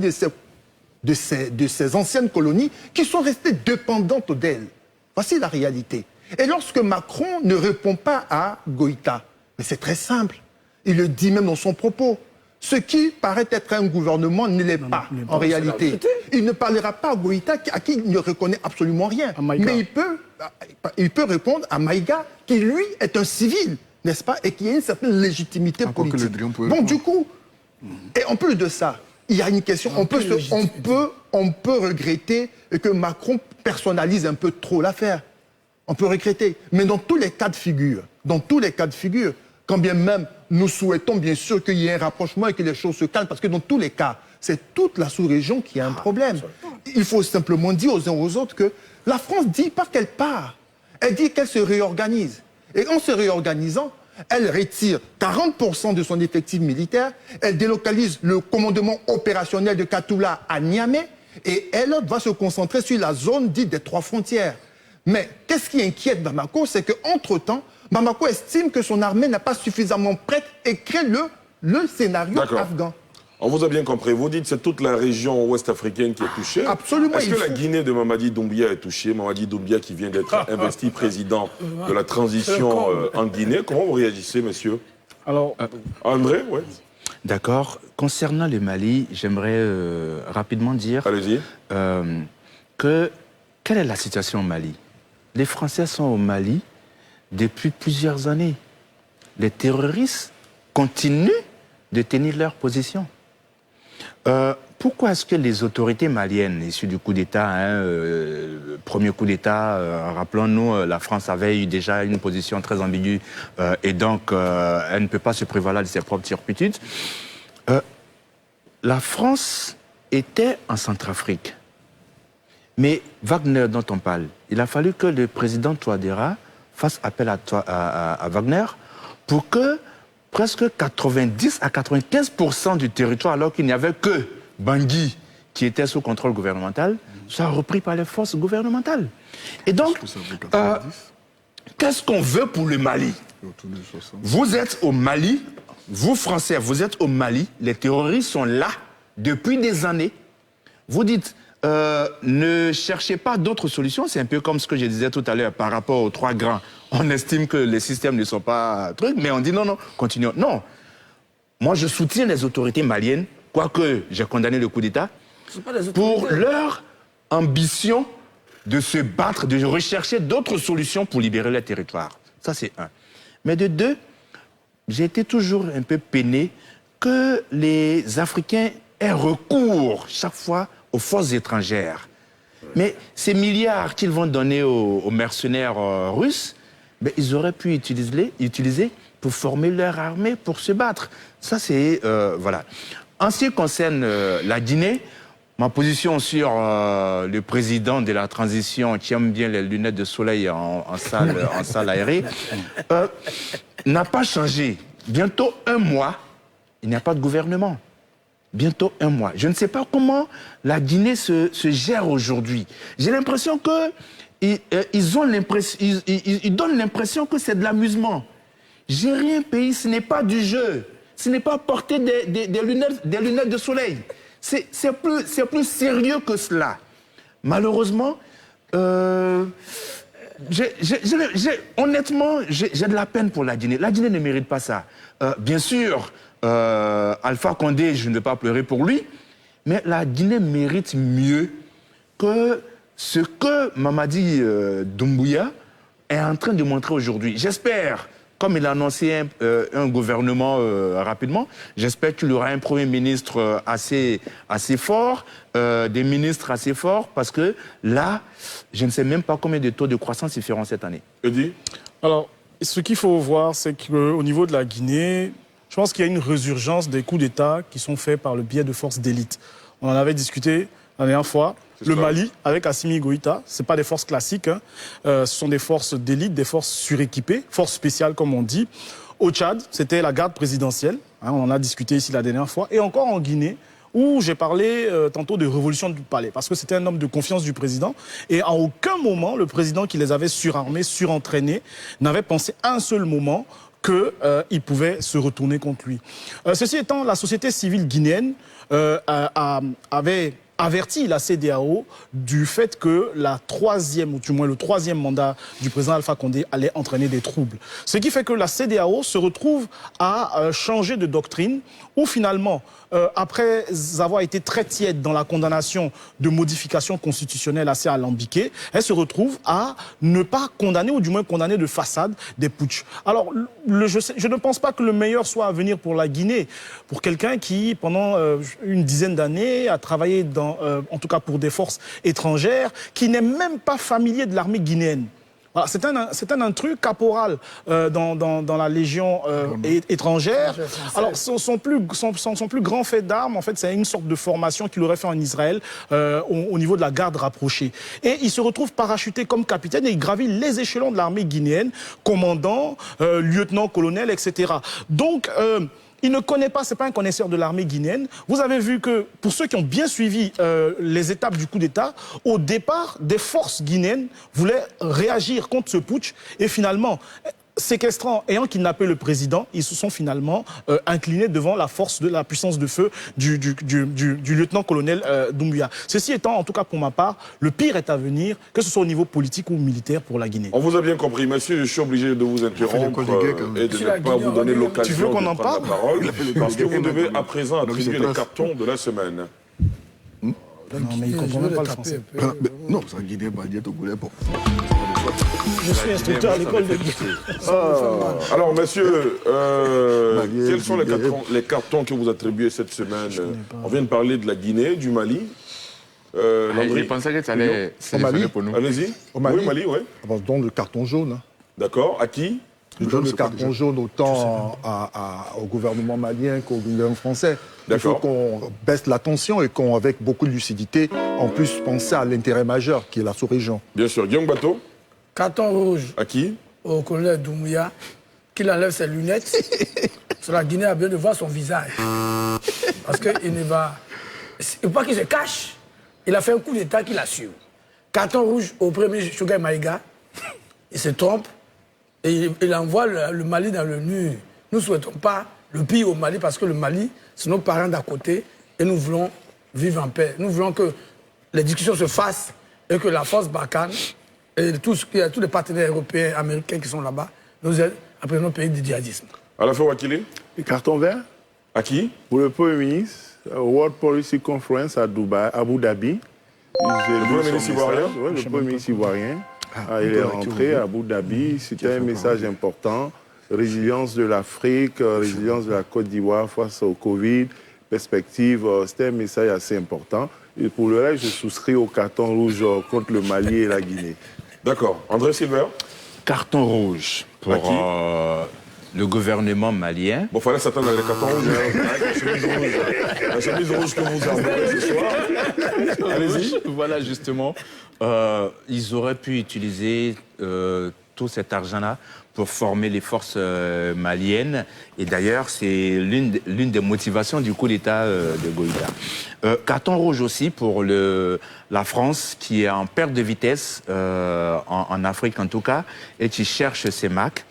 de ces anciennes colonies qui sont restées dépendantes d'elle. Voici la réalité. Et lorsque Macron ne répond pas à Goïta, mais c'est très simple, il le dit même dans son propos, ce qui paraît être un gouvernement ne l'est pas en réalité. Il ne parlera pas à Goïta à qui il ne reconnaît absolument rien. Mais il peut répondre à Maïga qui lui est un civil, n'est-ce pas, et qui a une certaine légitimité politique. Bon, du coup, et en plus de ça, il y a une question, on peut regretter que Macron personnalise un peu trop l'affaire. On peut regretter. Mais dans tous les cas de figure, quand bien même nous souhaitons bien sûr qu'il y ait un rapprochement et que les choses se calment, parce que dans tous les cas, c'est toute la sous-région qui a un problème. Il faut simplement dire aux uns aux autres que la France dit pas qu'elle part, elle dit qu'elle se réorganise. Et en se réorganisant, elle retire 40% de son effectif militaire, elle délocalise le commandement opérationnel de Katoula à Niamey, et elle va se concentrer sur la zone dite des 3 frontières. Mais qu'est-ce qui inquiète Bamako, c'est qu'entre-temps, Bamako estime que son armée n'est pas suffisamment prête et crée le scénario afghan. On vous a bien compris. Vous dites que c'est toute la région ouest africaine qui est touchée. Absolument. Est-ce que la Guinée de Mamadi Doumbouya est touchée? Mamadi Doumbouya qui vient d'être investi président de la transition en Guinée. Comment vous réagissez, monsieur? Alors, André, oui. D'accord. Concernant le Mali, j'aimerais rapidement dire quelle est la situation au Mali? Les Français sont au Mali depuis plusieurs années. Les terroristes continuent de tenir leur position. Pourquoi est-ce que les autorités maliennes, issues du coup d'État, premier coup d'État, rappelons-nous, la France avait eu déjà une position très ambiguë et donc elle ne peut pas se prévaloir de ses propres turpitudes. La France était en Centrafrique. Mais Wagner dont on parle, il a fallu que le président Touadéra fasse appel à Wagner pour que presque 90 à 95% du territoire, alors qu'il n'y avait que Bangui qui était sous contrôle gouvernemental, soit repris par les forces gouvernementales. Et donc, qu'est-ce qu'on veut pour le Mali? Vous êtes au Mali, vous Français, vous êtes au Mali, les terroristes sont là depuis des années. Vous dites... ne cherchez pas d'autres solutions. C'est un peu comme ce que je disais tout à l'heure par rapport aux 3 grands. On estime que les systèmes ne sont pas trucs, mais on dit non, continuons. Non. Moi, je soutiens les autorités maliennes, quoique j'ai condamné le coup d'État, pour leur ambition de se battre, de rechercher d'autres solutions pour libérer les territoires. Ça, c'est un. Mais de 2, j'ai été toujours un peu peiné que les Africains aient recours chaque fois aux forces étrangères. Mais ces milliards qu'ils vont donner aux mercenaires russes, ben, ils auraient pu utiliser pour former leur armée pour se battre. Ça, c'est... voilà. En ce qui concerne la Guinée, ma position sur le président de la transition qui aime bien les lunettes de soleil en salle aérée n'a pas changé. Bientôt 1 mois, il n'y a pas de gouvernement. Bientôt 1 mois. Je ne sais pas comment la Guinée se gère aujourd'hui. J'ai l'impression qu'ils donnent l'impression que c'est de l'amusement. Gérer un pays, ce n'est pas du jeu. Ce n'est pas porter des lunettes de soleil. C'est plus sérieux que cela. Malheureusement, honnêtement, j'ai de la peine pour la Guinée. La Guinée ne mérite pas ça. Bien sûr, Alpha Condé, je ne vais pas pleurer pour lui, mais la Guinée mérite mieux que ce que Mamadi Doumbouya est en train de montrer aujourd'hui. J'espère, comme il a annoncé un gouvernement rapidement, j'espère qu'il y aura un Premier ministre assez fort, des ministres assez forts, parce que là, je ne sais même pas combien de taux de croissance ils feront cette année. Eddy ? Alors, ce qu'il faut voir, c'est qu'au niveau de la Guinée, Je pense qu'il y a une résurgence des coups d'État qui sont faits par le biais de forces d'élite. On en avait discuté la dernière fois. Le Mali, avec Assimi Goïta, ce n'est pas des forces classiques. Hein. Ce sont des forces d'élite, des forces suréquipées, forces spéciales comme on dit. Au Tchad, c'était la garde présidentielle. Hein, on en a discuté ici la dernière fois. Et encore en Guinée, où j'ai parlé tantôt de révolution du palais, parce que c'était un homme de confiance du président. Et à aucun moment, le président qui les avait surarmés, surentraînés, n'avait pensé un seul moment qu'il pouvait se retourner contre lui. Ceci étant, la société civile guinéenne avait averti la CEDEAO du fait que la troisième, ou du moins le troisième mandat du président Alpha Condé allait entraîner des troubles. Ce qui fait que la CEDEAO se retrouve à changer de doctrine, où finalement, après avoir été très tiède dans la condamnation de modifications constitutionnelles assez alambiquées, elle se retrouve à ne pas condamner, ou du moins condamner de façade, des putschs. Alors, je ne pense pas que le meilleur soit à venir pour la Guinée, pour quelqu'un qui, pendant une dizaine d'années, a travaillé en tout cas pour des forces étrangères, qui n'est même pas familier de l'armée guinéenne. Voilà, c'est un intrus caporal dans la légion étrangère. Alors, son plus grand fait d'armes, en fait, c'est une sorte de formation qu'il aurait fait en Israël au niveau de la garde rapprochée. Et il se retrouve parachuté comme capitaine et il gravit les échelons de l'armée guinéenne, commandant, lieutenant-colonel, etc. Donc, il ne connaît pas, c'est pas un connaisseur de l'armée guinéenne. Vous avez vu que, pour ceux qui ont bien suivi les étapes du coup d'État, au départ, des forces guinéennes voulaient réagir contre ce putsch et finalement, séquestrant, ayant kidnappé le président, ils se sont finalement inclinés devant la force de la puissance de feu du lieutenant-colonel Doumbouya. Ceci étant, en tout cas pour ma part, le pire est à venir, que ce soit au niveau politique ou militaire pour la Guinée. On vous a bien compris, monsieur, je suis obligé de vous interrompre et de ne pas vous donner l'occasion de prendre la parole, parce que vous devez à présent attribuer les cartons de la semaine. Non, mais il ne comprend pas le français. Non, c'est un Guinéen, togolais, bon. Je suis instructeur à l'école de Guinée. Alors, monsieur, quels sont les cartons que vous attribuez cette semaine? On vient de parler de la Guinée, du Mali. Je pensais que ça allait sélectionner pour nous. Allez-y. Au Mali, oui, Mali, oui. On donne le carton jaune. D'accord. À qui? Je donne le carton jaune autant au gouvernement malien qu'au gouvernement français. Il faut qu'on baisse la tension et qu'on, avec beaucoup de lucidité, on puisse penser à l'intérêt majeur qui est la sous-région. Bien sûr. Guillaume Bateau. Carton rouge. À qui? Au colonel Doumbouya, qu'il enlève ses lunettes. Sur la Guinée a besoin de voir son visage. Parce qu'il ne va... Il ne faut pas qu'il se cache. Il a fait un coup d'État qu'il assure. Carton rouge au premier Choguel Maïga. Il se trompe. Et il envoie le Mali dans le mur. Nous ne souhaitons pas le pire au Mali parce que le Mali, c'est nos parents d'à côté et nous voulons vivre en paix. Nous voulons que les discussions se fassent et que la force Barkhane et tous les partenaires européens, américains qui sont là-bas nous aident à présenter nos pays du djihadisme. À la fois Wakili. Le carton vert. À qui? Pour le Premier ministre, World Policy Conference à Dubaï, Abu Dhabi. Le Premier ministre ivoirien? Oui, le Premier ministre ivoirien. Il est rentré à Abu Dhabi. C'était un message important. Résilience de l'Afrique, résilience de la Côte d'Ivoire face au Covid, perspective. C'était un message assez important. Et pour le reste, je souscris au carton rouge contre le Mali et la Guinée. D'accord. André Silver. Carton rouge pour le gouvernement malien. Bon, il fallait s'attendre à les cartons rouges. La chemise rouge que vous avez ce soir. Allez-y. Voilà, justement. Ils auraient pu utiliser tout cet argent-là pour former les forces maliennes. Et d'ailleurs, c'est l'une des motivations du coup d'État de Goïta. Carton rouge aussi pour la France, qui est en perte de vitesse, en Afrique en tout cas, et qui cherche ses marques.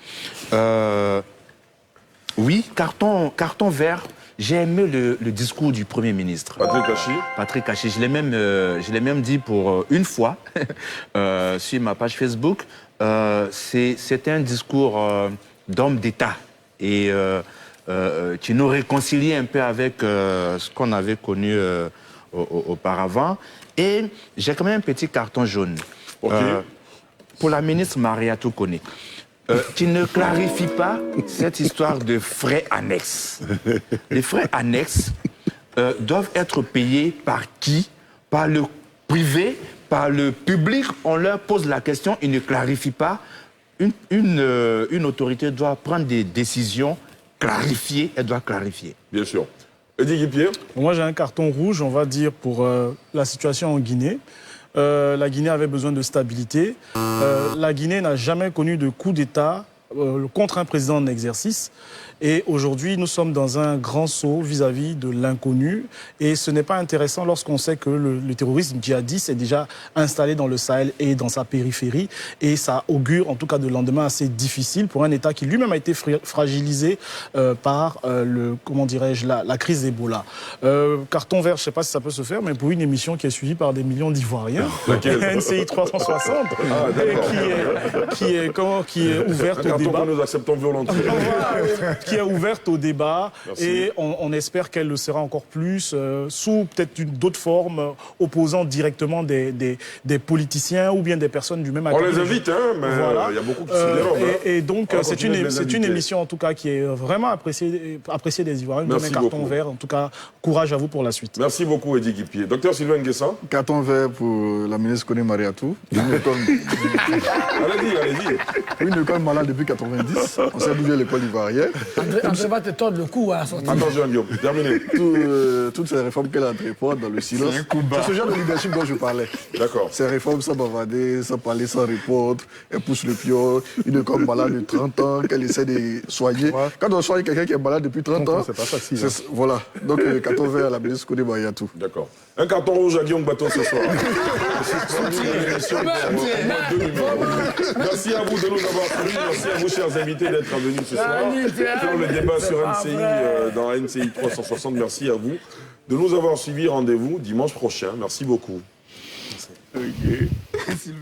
Oui, carton vert. J'ai aimé le discours du Premier ministre. Patrick Hachi. Je l'ai même dit pour une fois sur ma page Facebook. C'était un discours d'homme d'État et qui nous réconciliait un peu avec ce qu'on avait connu auparavant. Et j'ai quand même un petit carton jaune pour la ministre Mariatou Koné. Qui ne clarifie pas cette histoire de frais annexes. Les frais annexes doivent être payés par qui? Par le privé, par le public. On leur pose la question, ils ne clarifient pas. Une autorité doit prendre des décisions clarifier, elle doit clarifier. Bien sûr. Eddy Guipier. Moi, j'ai un carton rouge, on va dire, pour la situation en Guinée. La Guinée avait besoin de stabilité. La Guinée n'a jamais connu de coup d'État contre un président en exercice. Et aujourd'hui, nous sommes dans un grand saut vis-à-vis de l'inconnu. Et ce n'est pas intéressant lorsqu'on sait que le terrorisme djihadiste est déjà installé dans le Sahel et dans sa périphérie. Et ça augure, en tout cas, de lendemain assez difficile pour un État qui lui-même a été fragilisé par la crise d'Ebola. Carton vert, je ne sais pas si ça peut se faire, mais pour une émission qui est suivie par des millions d'Ivoiriens, NCI 360, qui est ouverte au débat. Nous acceptons volontiers. Qui est ouverte au débat. Merci. Et on espère qu'elle le sera encore plus sous peut-être d'autres formes, opposant directement des politiciens ou bien des personnes du même acabit. On les invite, hein, mais voilà. Il y a beaucoup qui se dérobent. Et donc, c'est une émission en tout cas qui est vraiment appréciée des Ivoiriens. Merci un carton beaucoup. vert. En tout cas, courage à vous pour la suite. Merci beaucoup, Eddy Guipier. Docteur Sylvain Nguessan. Carton vert pour la ministre Koné Mariatou. Allez-y. Une école malade depuis 90. On sait d'où vient l'école ivoirienne. André va te tordre le cou à la sortie. Attention, Guillaume, terminé. Toutes ces réformes qu'elle entreprend dans le silence. C'est ce genre de leadership dont je parlais. D'accord. Ces réformes sans bavarder, sans parler, sans répondre. Elle pousse le pion. Une école malade de 30 ans qu'elle essaie de soigner. Ouais. Quand on soigne quelqu'un qui est malade depuis 30 ans, c'est pas facile. Voilà. Donc, carton vert à la ministre Koné Mariatou. D'accord. Un carton rouge à Guillaume Bateau ce soir. Merci à vous de nous avoir suivis. Merci à vous, chers invités, d'être venus ce soir. Sur le débat sur NCI, dans NCI 360. Merci à vous de nous avoir suivis. Rendez-vous dimanche prochain. Merci beaucoup. Merci.